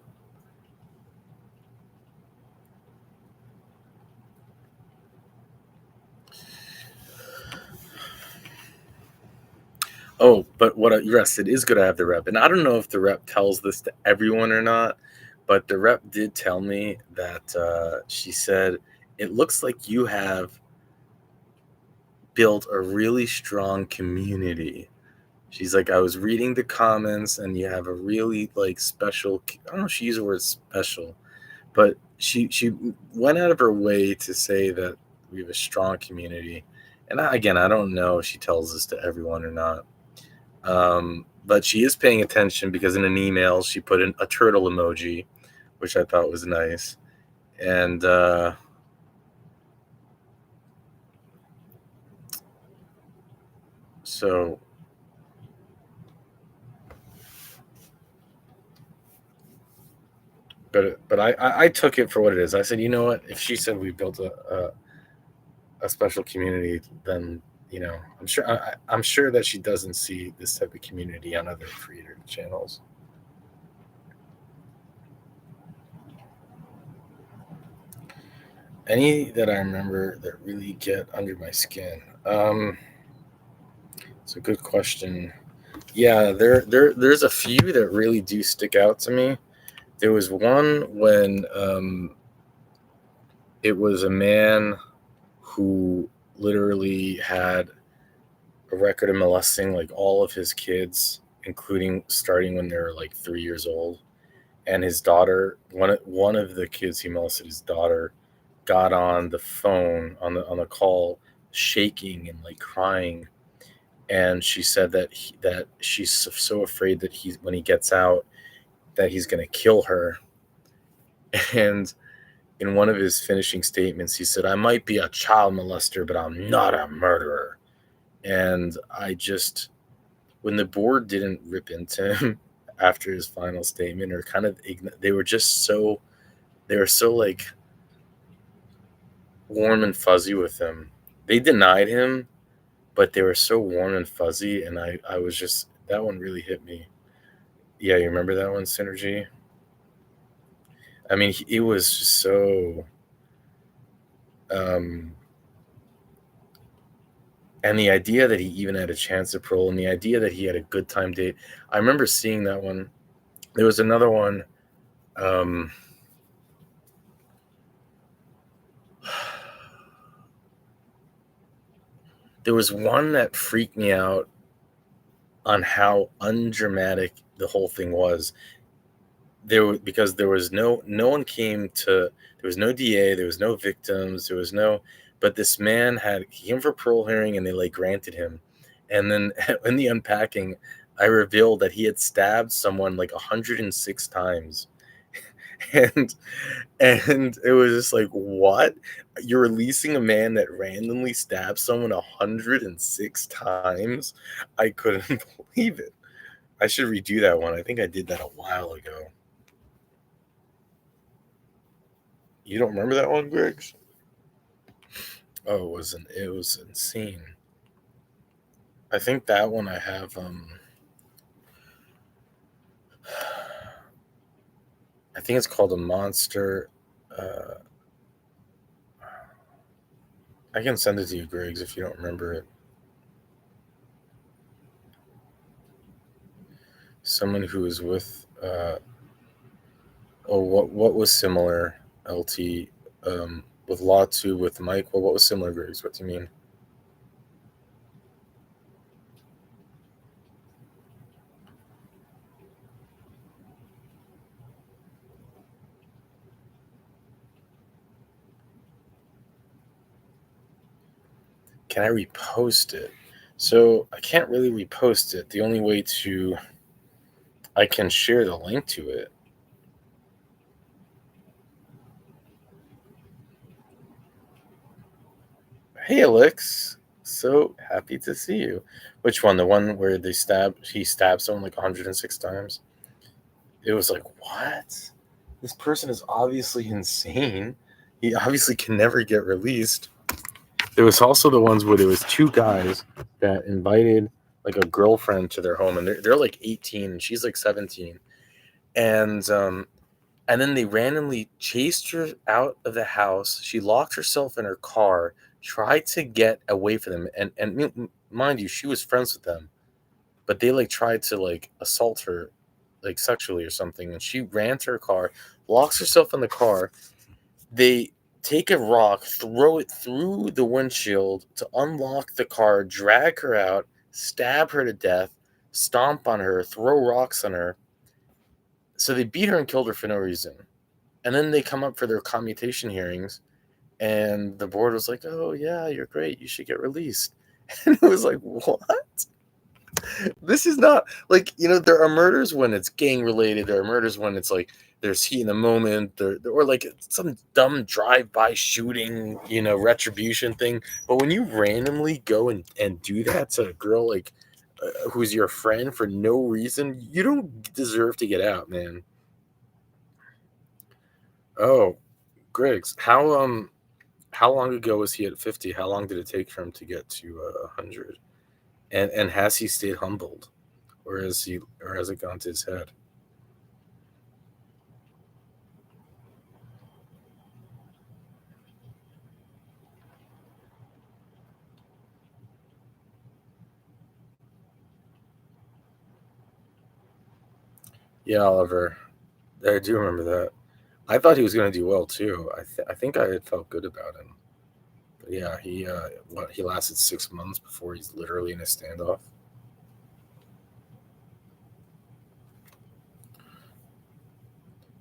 A: Oh, but yes, it is good to have the rep. And I don't know if the rep tells this to everyone or not, but the rep did tell me that she said, it looks like you have built a really strong community. She's like, I was reading the comments and you have a really like special, I don't know if she used the word special, but she went out of her way to say that we have a strong community. And again, I don't know if she tells this to everyone or not. But she is paying attention because in an email she put in a turtle emoji, which I thought was nice. And so, but I took it for what it is. I said, you know what? If she said we built a special community, then I'm sure that she doesn't see this type of community on other creator channels. Any that I remember that really get under my skin. It's a good question. Yeah, there's a few that really do stick out to me. There was one when it was a man who literally had a record of molesting like all of his kids, including starting when they were like 3 years old. And his daughter, one of the kids he molested, his daughter, got on the phone on the call, shaking and like crying, and she said that she's so afraid that he's when he gets out that he's going to kill her. And in one of his finishing statements, he said, I might be a child molester, but I'm not a murderer. And when the board didn't rip into him after his final statement, or kind of, they were just so, they were so like warm and fuzzy with him. They denied him, but they were so warm and fuzzy. And I was just, that one really hit me. Yeah, you remember that one, Synergy? I mean, it was just so, um, and the idea that he even had a chance at parole, and the idea that he had a good time date. I remember seeing that one. There was another one. Um, there was one that freaked me out on how undramatic the whole thing was. Because no one came to, there was no DA, there was no victims, there was no, but this man he came for parole hearing and they like granted him. And then in the unpacking, I revealed that he had stabbed someone like 106 times. and and it was just like, what? You're releasing a man that randomly stabbed someone 106 times? I couldn't believe it. I should redo that one. I think I did that a while ago. You don't remember that one, Griggs? Oh, it was insane. I think that one I have I think it's called a monster. Uh, I can send it to you, Griggs, if you don't remember it. Someone who was with. What was similar, LT, with Law 2 with Mike? Well, what was similar, Griggs? What do you mean? Can I repost it? So I can't really repost it. The only way to I can share the link to it. Hey Alex, so happy to see you. Which one? The one where he stabbed someone like 106 times? It was like, what? This person is obviously insane. He obviously can never get released. There was also the ones where there was two guys that invited like a girlfriend to their home, and they're like 18 and she's like 17, and then they randomly chased her out of the house. She locked herself in her car, tried to get away from them, and mind you, she was friends with them, but they like tried to like assault her, like sexually or something, and she ran to her car, locks herself in the car. They take a rock, throw it through the windshield to unlock the car, drag her out, stab her to death, stomp on her, throw rocks on her. So they beat her and killed her for no reason. And then they come up for their commutation hearings, and the board was like, "Oh yeah, you're great. You should get released." And it was like, "What? This is not like, there are murders when it's gang related. There are murders when it's like there's heat in the moment, or like some dumb drive-by shooting, retribution thing. But when you randomly go and do that to a girl like who's your friend for no reason, you don't deserve to get out, man. Oh, Griggs, how long ago was he at 50? How long did it take for him to get to 100? And has he stayed humbled, or has it gone to his head? Yeah, Oliver, I do remember that. I thought he was going to do well too. I think I had felt good about him. But yeah, he lasted 6 months before he's literally in a standoff.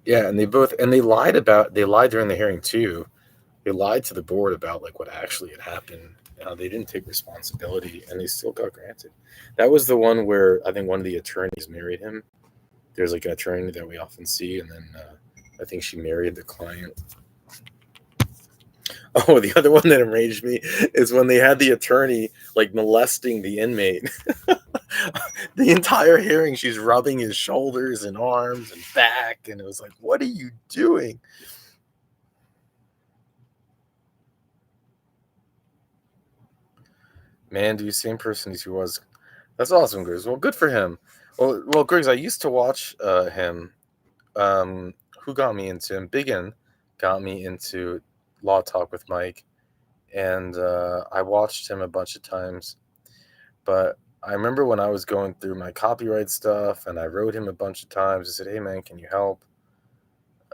A: Yeah, and they lied during the hearing too. They lied to the board about like what actually had happened. They didn't take responsibility, and they still got granted. That was the one where I think one of the attorneys married him. There's like an attorney that we often see, and then I think she married the client. Oh, the other one that enraged me is when they had the attorney like molesting the inmate. The entire hearing, she's rubbing his shoulders and arms and back, and it was like, "What are you doing?" Man, dude, same person as he was. That's awesome, Griggs. Well, good for him. Well, Griggs, I used to watch him. Who got me into him? Biggin got me into Law Talk with Mike, and I watched him a bunch of times. But I remember when I was going through my copyright stuff, and I wrote him a bunch of times. I said, "Hey, man, can you help?"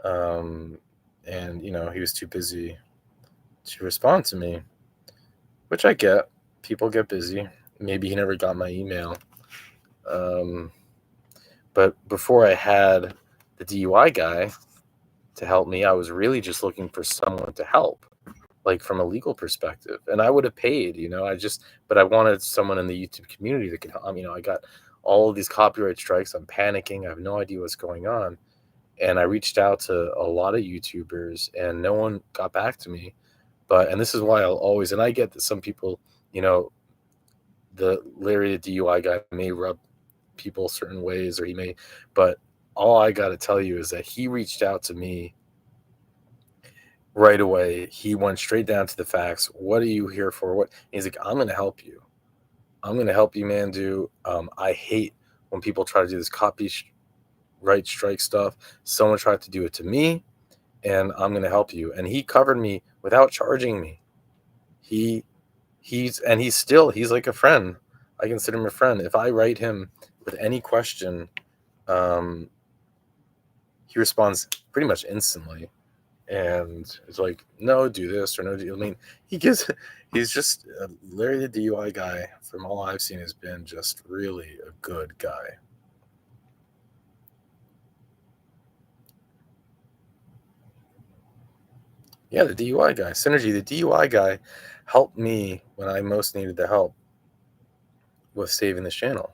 A: Um, and he was too busy to respond to me, which I get. People get busy. Maybe he never got my email. Um, but before I had the DUI guy to help me, I was really just looking for someone to help, like from a legal perspective. And I would have paid, but I wanted someone in the YouTube community that could help. I got all of these copyright strikes. I'm panicking. I have no idea what's going on. And I reached out to a lot of YouTubers, and no one got back to me. And this is why and I get that some people, the Larry the DUI guy may rub people certain ways, or he may, but all I got to tell you is that he reached out to me right away. He went straight down to the facts. What are you here for? What? He's like, I'm going to help you. I'm going to help you, man. I hate when people try to do this
B: write strike stuff. Someone tried to do it to me, and I'm going to help you. And he covered me without charging me. He's like a friend. I consider him a friend. If I write him with any question, um, he responds pretty much instantly, and it's like, no, do this or no, do. I mean, he's just Larry the DUI guy. From all I've seen, has been just really a good guy. Yeah, the DUI guy, Synergy, the DUI guy, helped me when I most needed the help with saving this channel.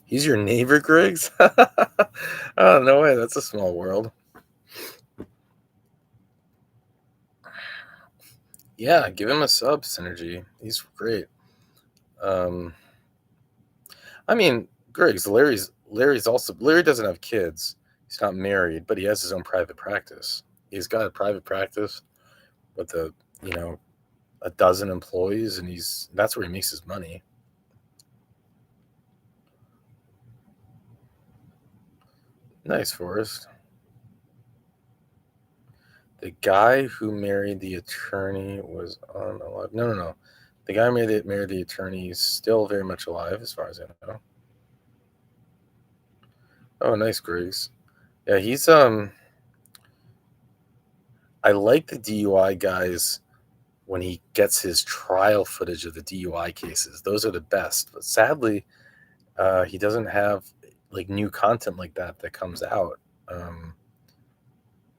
B: He's your neighbor, Griggs? Oh, no way. That's a small world. Yeah, give him a sub, Synergy. He's great. I mean, Griggs, Larry doesn't have kids. He's not married, but he has his own private practice. He's got a private practice with a dozen employees, and that's where he makes his money. Nice, Forrest. The guy who married the attorney was alive. No. The guy who married the attorney is still very much alive, as far as I know. Oh, nice, Griggs. Yeah, he's I like the DUI guys when he gets his trial footage of the DUI cases. Those are the best. But sadly, he doesn't have like new content like that comes out.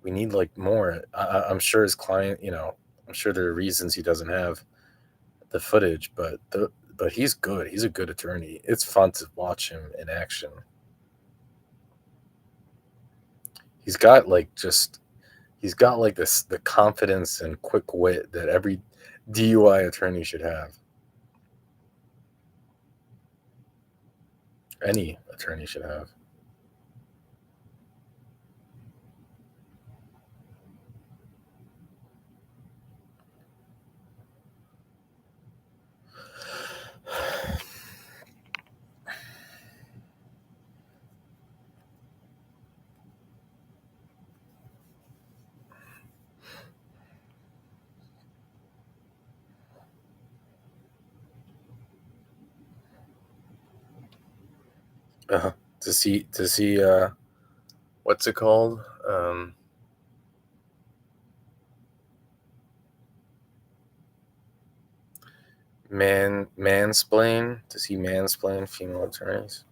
B: We need like more. I'm sure his client, I'm sure there are reasons he doesn't have the footage, but he's good. He's a good attorney. It's fun to watch him in action. He's got like this the confidence and quick wit that every DUI attorney should have. Any attorney should have. To see what's it called? Mansplain. Does he mansplain female attorneys?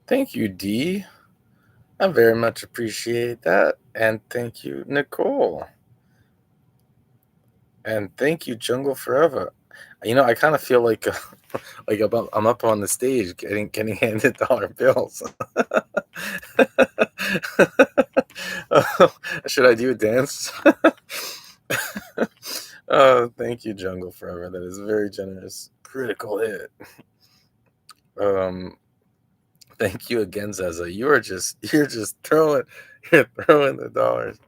B: Thank you, D. I very much appreciate that. And thank you, Nicole. And thank you, Jungle Forever. I kind of feel like I'm up on the stage getting handed dollar bills. Should I do a dance? Oh, thank you, Jungle Forever. That is very generous. Critical hit. Thank you again, Zaza. You're throwing the dollars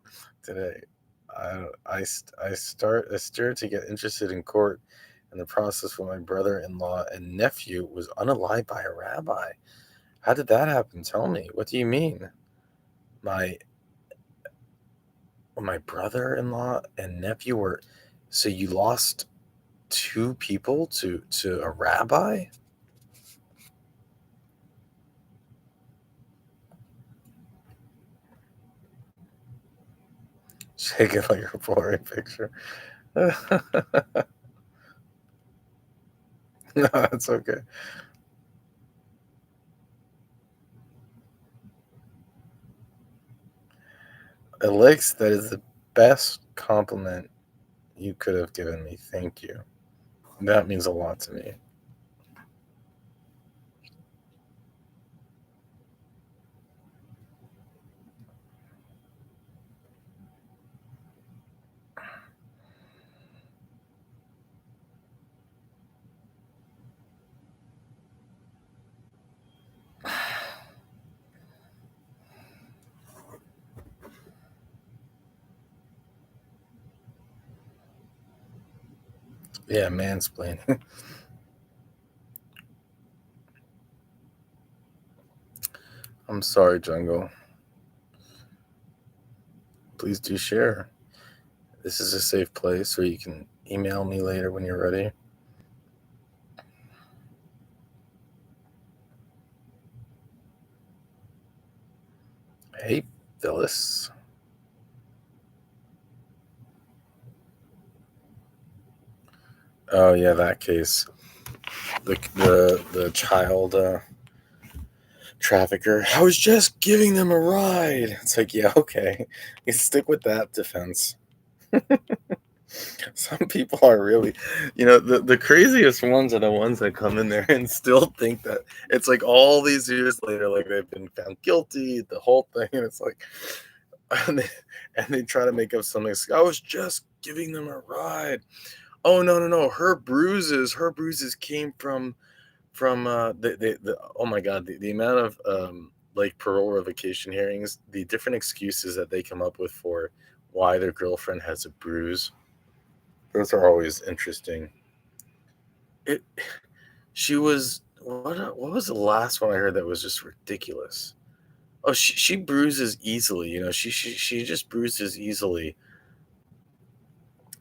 B: today. I started to get interested in court and the process when my brother-in-law and nephew was unalived by a rabbi. How did that happen? Tell me. What do you mean? My my brother-in-law and nephew were, so you lost two people to a rabbi? Shaking like a blurry picture. No, it's okay. Alex, that is the best compliment you could have given me. Thank you. That means a lot to me. Yeah, mansplaining. I'm sorry, Jungle. Please do share. This is a safe place where you can email me later when you're ready. Hey, Phyllis. Oh yeah, that case. The child trafficker. I was just giving them a ride. It's like, yeah, okay. You stick with that defense. Some people are really, the craziest ones are the ones that come in there and still think that it's like all these years later, like they've been found guilty, the whole thing. And it's like, and they try to make up something. I was just giving them a ride. Oh, no, no, no. Her bruises came from the oh my God, the amount of like parole revocation hearings, the different excuses that they come up with for why their girlfriend has a bruise. Those are always interesting. It she was what was the last one I heard that was just ridiculous? Oh, she bruises easily, she just bruises easily.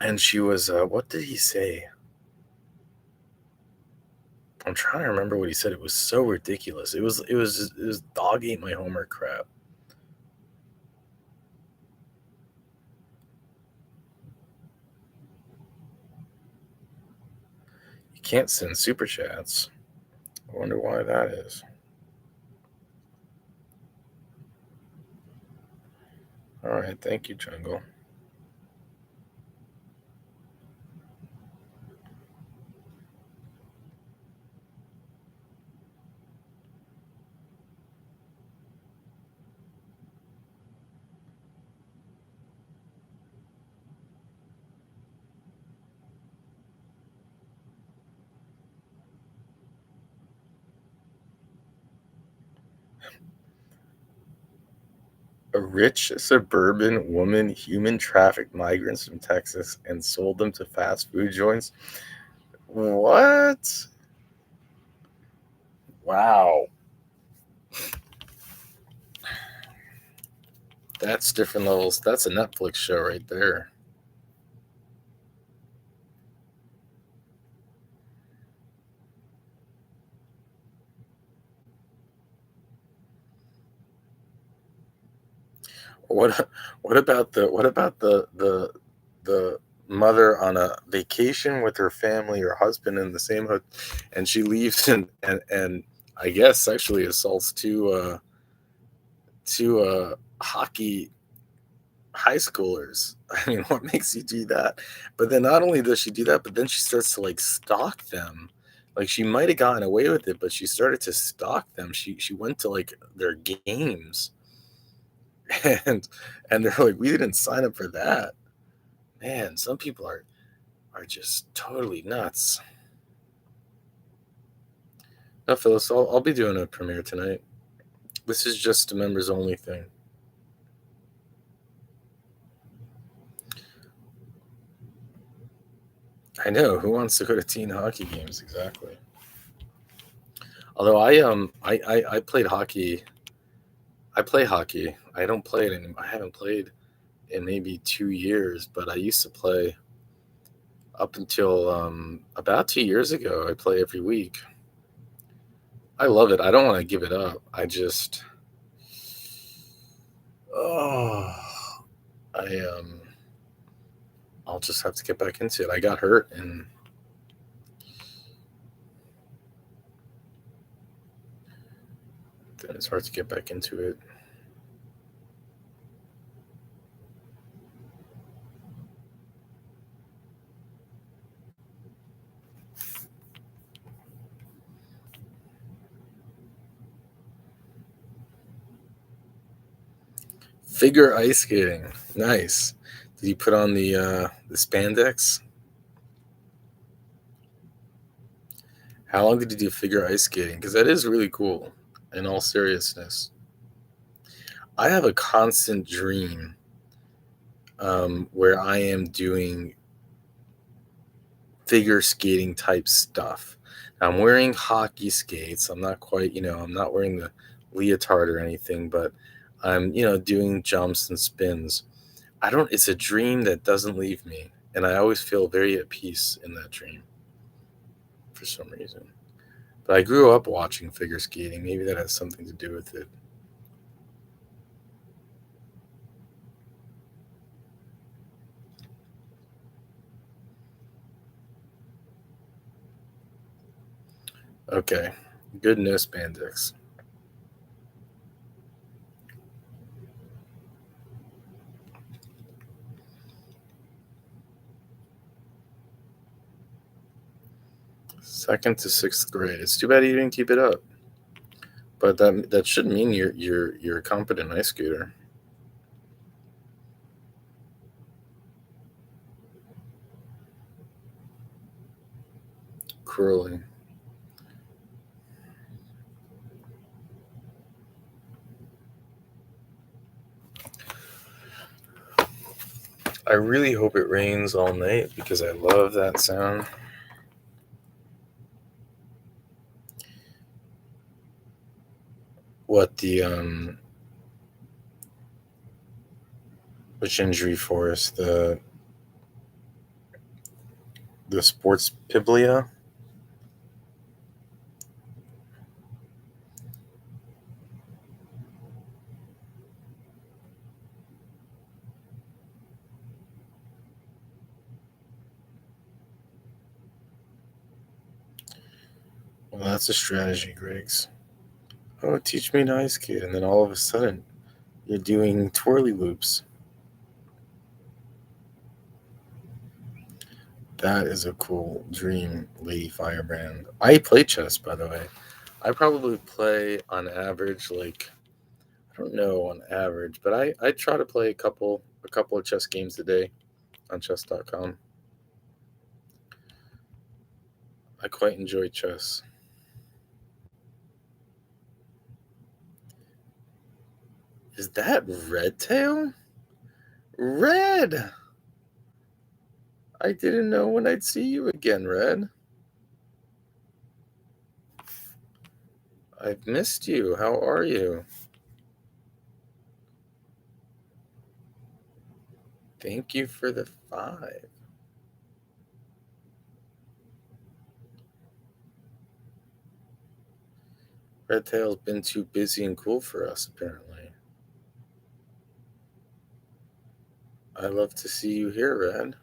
B: And she was what did he say? I'm trying to remember what he said. It was so ridiculous. It was dog ate my homework crap. You can't send super chats. I wonder why that is. All right, thank you, Jungle. A rich suburban woman human trafficked migrants from Texas and sold them to fast food joints. What? Wow. That's different levels. That's a Netflix show right there. What what about the mother on a vacation with her family, her husband in the same hotel, and she leaves and I guess sexually assaults two hockey high schoolers. I mean, what makes you do that? But then not only does she do that, but then she starts to like stalk them. Like she might have gotten away with it, but she started to stalk them. She went to like their games, and they're like, we didn't sign up for that. Man, some people are just totally nuts. No, Phyllis, I'll be doing a premiere tonight. This is just a members only thing. I know, who wants to go to teen hockey games exactly? Although I played hockey. I play hockey. I don't play it anymore. I haven't played in maybe 2 years, but I used to play up until about 2 years ago. I play every week. I love it. I don't want to give it up. I just, oh, I I'll just have to get back into it. I got hurt, and then it's hard to get back into it. Figure ice skating, nice. Did you put on the spandex? How long did you do figure ice skating? Because that is really cool. In all seriousness, I have a constant dream where I am doing figure skating type stuff. I'm wearing hockey skates. I'm not quite, I'm not wearing the leotard or anything, but I'm, doing jumps and spins. It's a dream that doesn't leave me. And I always feel very at peace in that dream for some reason. But I grew up watching figure skating. Maybe that has something to do with it. Okay. Good no spandex. Second to sixth grade. It's too bad you didn't keep it up. But that should mean you're a competent ice skater. Curling. I really hope it rains all night because I love that sound. What which injury for us? The sports piblia? Well, that's a strategy, Griggs. Oh, teach me to ice skate, and then all of a sudden, you're doing twirly loops. That is a cool dream, Lady Firebrand. I play chess, by the way. I probably play on average, like, I don't know on average, but I try to play a couple of chess games a day on chess.com. I quite enjoy chess. Is that Red Tail? Red! I didn't know when I'd see you again, Red. I've missed you. How are you? Thank you for the 5. Red Tail's been too busy and cool for us, apparently. I love to see you here, Red.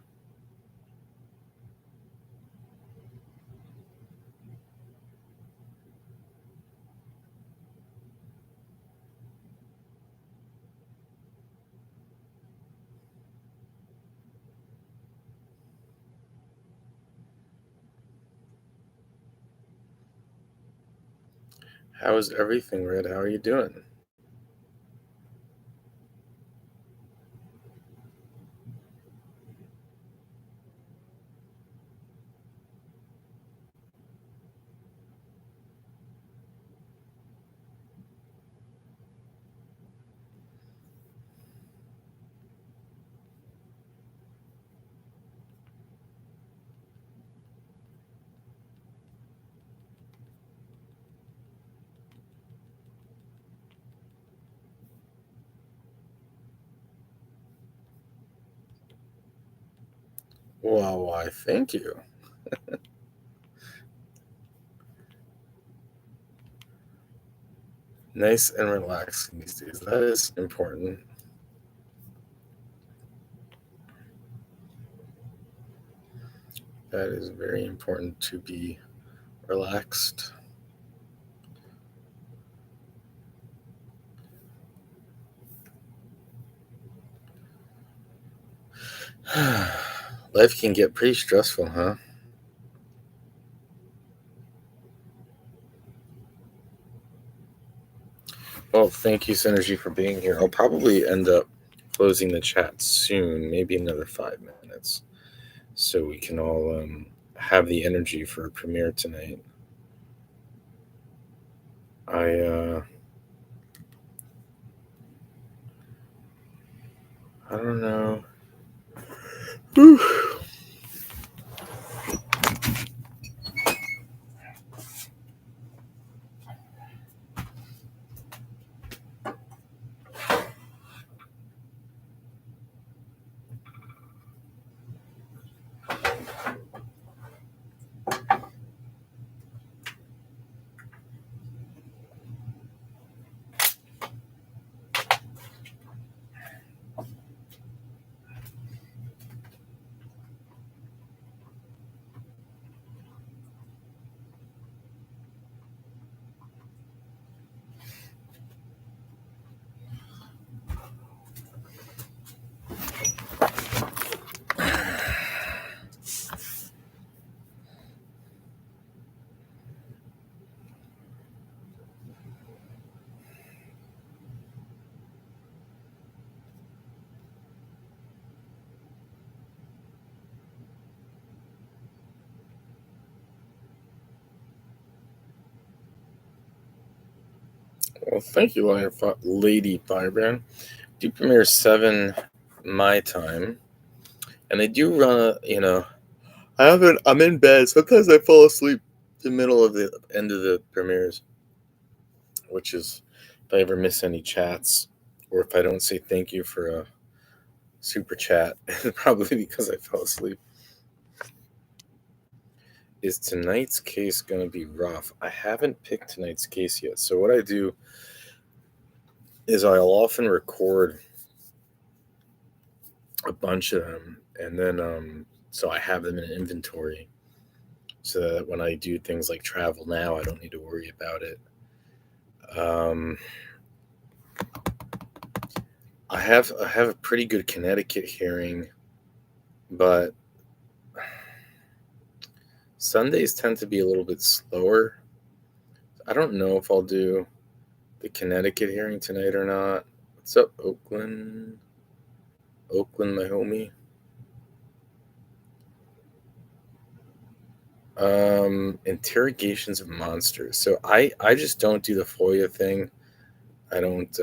B: How is everything, Red? How are you doing? Well, why, thank you. Nice and relaxing these days. That is important. That is very important to be relaxed. Life can get pretty stressful, huh? Well, thank you, Synergy, for being here. I'll probably end up closing the chat soon, maybe another 5 minutes, so we can all have the energy for a premiere tonight. I don't know. Whew. Well, thank you, Lady Firebrand. Do premiere 7 my time, and I do run I'm in bed. Sometimes I fall asleep in the middle of the end of the premieres, which is if I ever miss any chats or if I don't say thank you for a super chat, probably because I fell asleep. Is tonight's case going to be rough? I haven't picked tonight's case yet. So what I do is I'll often record a bunch of them, and then so I have them in inventory, so that when I do things like travel now, I don't need to worry about it. I have a pretty good Connecticut hearing, but Sundays tend to be a little bit slower. I don't know if I'll do the Connecticut hearing tonight or not. What's up, Oakland? Oakland, my homie. Interrogations of monsters. So I just don't do the FOIA thing. I don't.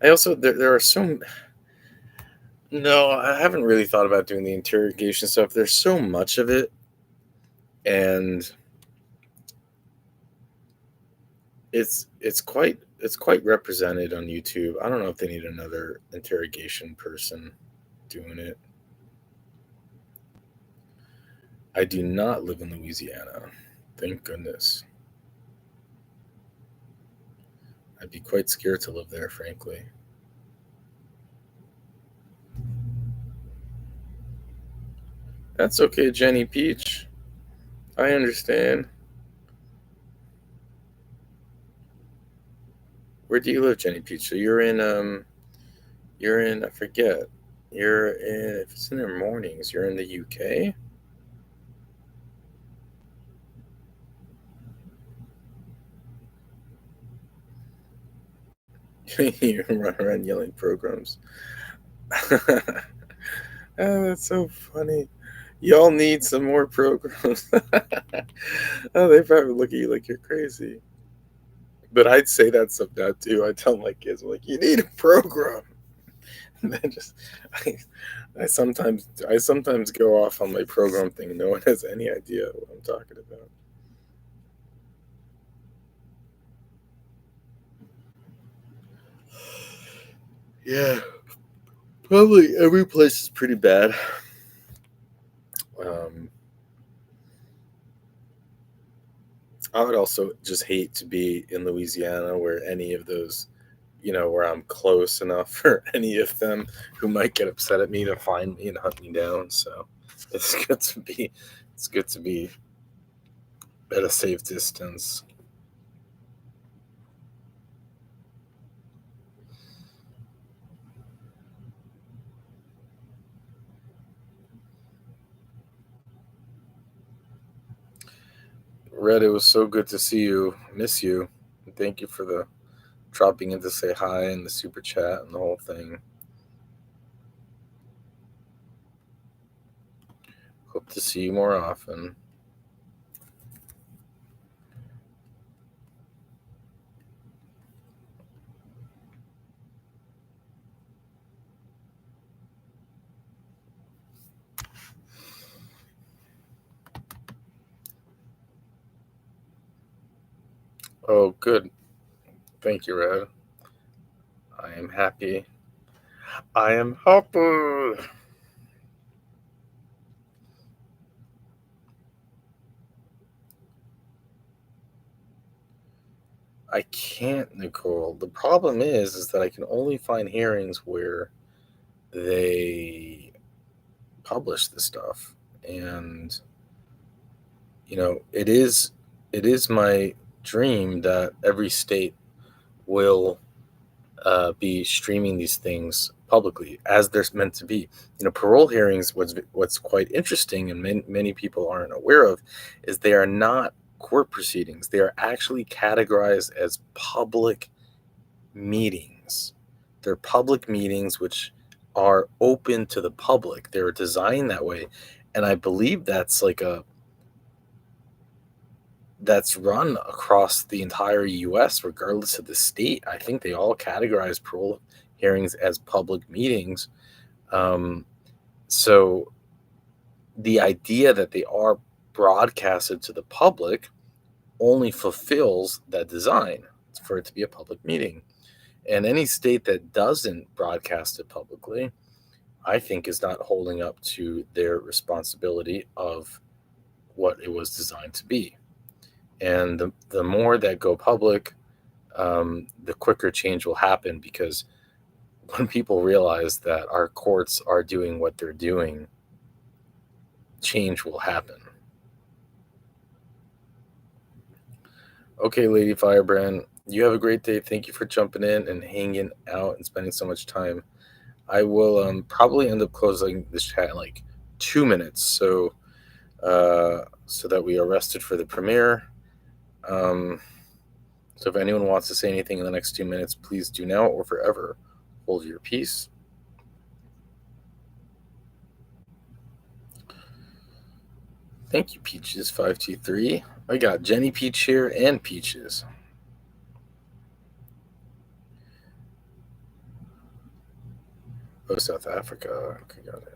B: I also there are some. No, I haven't really thought about doing the interrogation stuff. There's so much of it, and it's quite represented on YouTube. I don't know if they need another interrogation person doing it. I do not live in Louisiana. Thank goodness. I'd be quite scared to live there, frankly. That's okay, Jenny Peach. I understand. Where do you live, Jenny Peach? So you're in I forget. You're in, if it's in the mornings, you're in the UK? You run around yelling programs. Oh, that's so funny. Y'all need some more programs. Oh, they probably look at you like you're crazy. But I'd say that stuff now too. I tell my kids, I'm like, you need a program. And then I sometimes go off on my program thing and no one has any idea what I'm talking about. Yeah. Probably every place is pretty bad. I would also just hate to be in Louisiana where any of those, where I'm close enough for any of them who might get upset at me to find me and hunt me down. So it's good to be at a safe distance. Red, it was so good to see you. Miss you. Thank you for the dropping in to say hi and the super chat and the whole thing. Hope to see you more often. Oh, good. Thank you, Red. I am happy. I am happy. I can't, Nicole. The problem is that I can only find hearings where they publish the stuff, and it is my dream that every state will be streaming these things publicly as they're meant to be. Parole hearings. What's quite interesting, and many people aren't aware of, is they are not court proceedings. They are actually categorized as public meetings. They're public meetings which are open to the public. They're designed that way, and I believe that's run across the entire US regardless of the state. I think they all categorize parole hearings as public meetings. So the idea that they are broadcasted to the public only fulfills that design for it to be a public meeting. And any state that doesn't broadcast it publicly, I think, is not holding up to their responsibility of what it was designed to be. And the more that go public, the quicker change will happen, because when people realize that our courts are doing what they're doing, change will happen. Okay, Lady Firebrand, you have a great day. Thank you for jumping in and hanging out and spending so much time. I will probably end up closing this chat in like 2 minutes, so that we are rested for the premiere. So if anyone wants to say anything in the next 2 minutes, please do now or forever hold your peace. Thank you, Peaches523. I got Jenny Peach here and Peaches. Oh, South Africa. Okay, got it.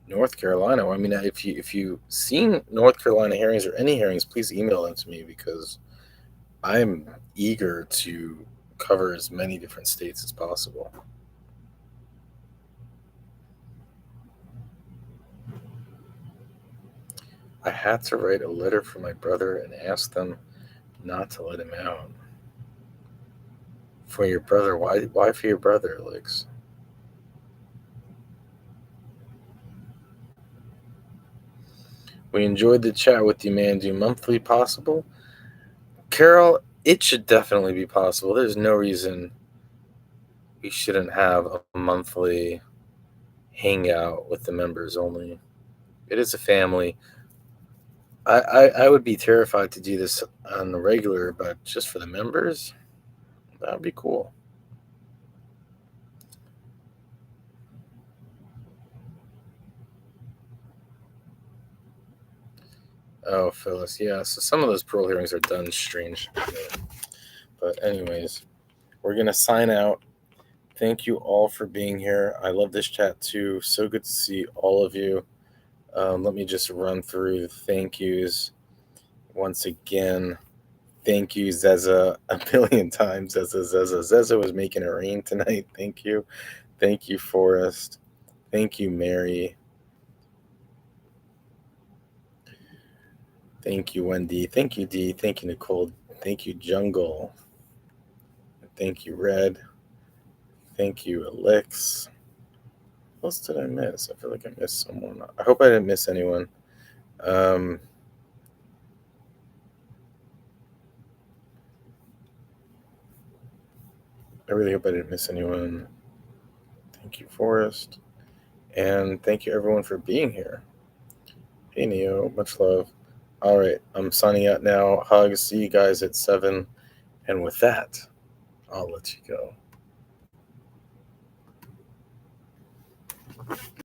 B: North Carolina. I mean, if you seen North Carolina hearings or any hearings, please email them to me, because I'm eager to cover as many different states as possible. I had to write a letter for my brother and ask them not to let him out. For your brother? Why for your brother, Alex? We enjoyed the chat with you, man. Do monthly possible? Carol, it should definitely be possible. There's no reason we shouldn't have a monthly hangout with the members only. It is a family. I would be terrified to do this on the regular, but just for the members, that would be cool. Oh, Phyllis, yeah. So some of those parole hearings are done strange. But anyways, we're going to sign out. Thank you all for being here. I love this chat too. So good to see all of you. Let me just run through the thank yous once again. Thank you, Zeza, a billion times. Zeza was making it rain tonight. Thank you. Thank you, Forrest. Thank you, Mary. Thank you, Wendy. Thank you, Dee. Thank you, Nicole. Thank you, Jungle. Thank you, Red. Thank you, Elix. What else did I miss? I feel like I missed someone. I hope I didn't miss anyone. I really hope I didn't miss anyone. Thank you, Forrest. And thank you, everyone, for being here. Hey, Neo. Much love. All right. I'm signing out now. Hugs. See you guys at 7. And with that, I'll let you go.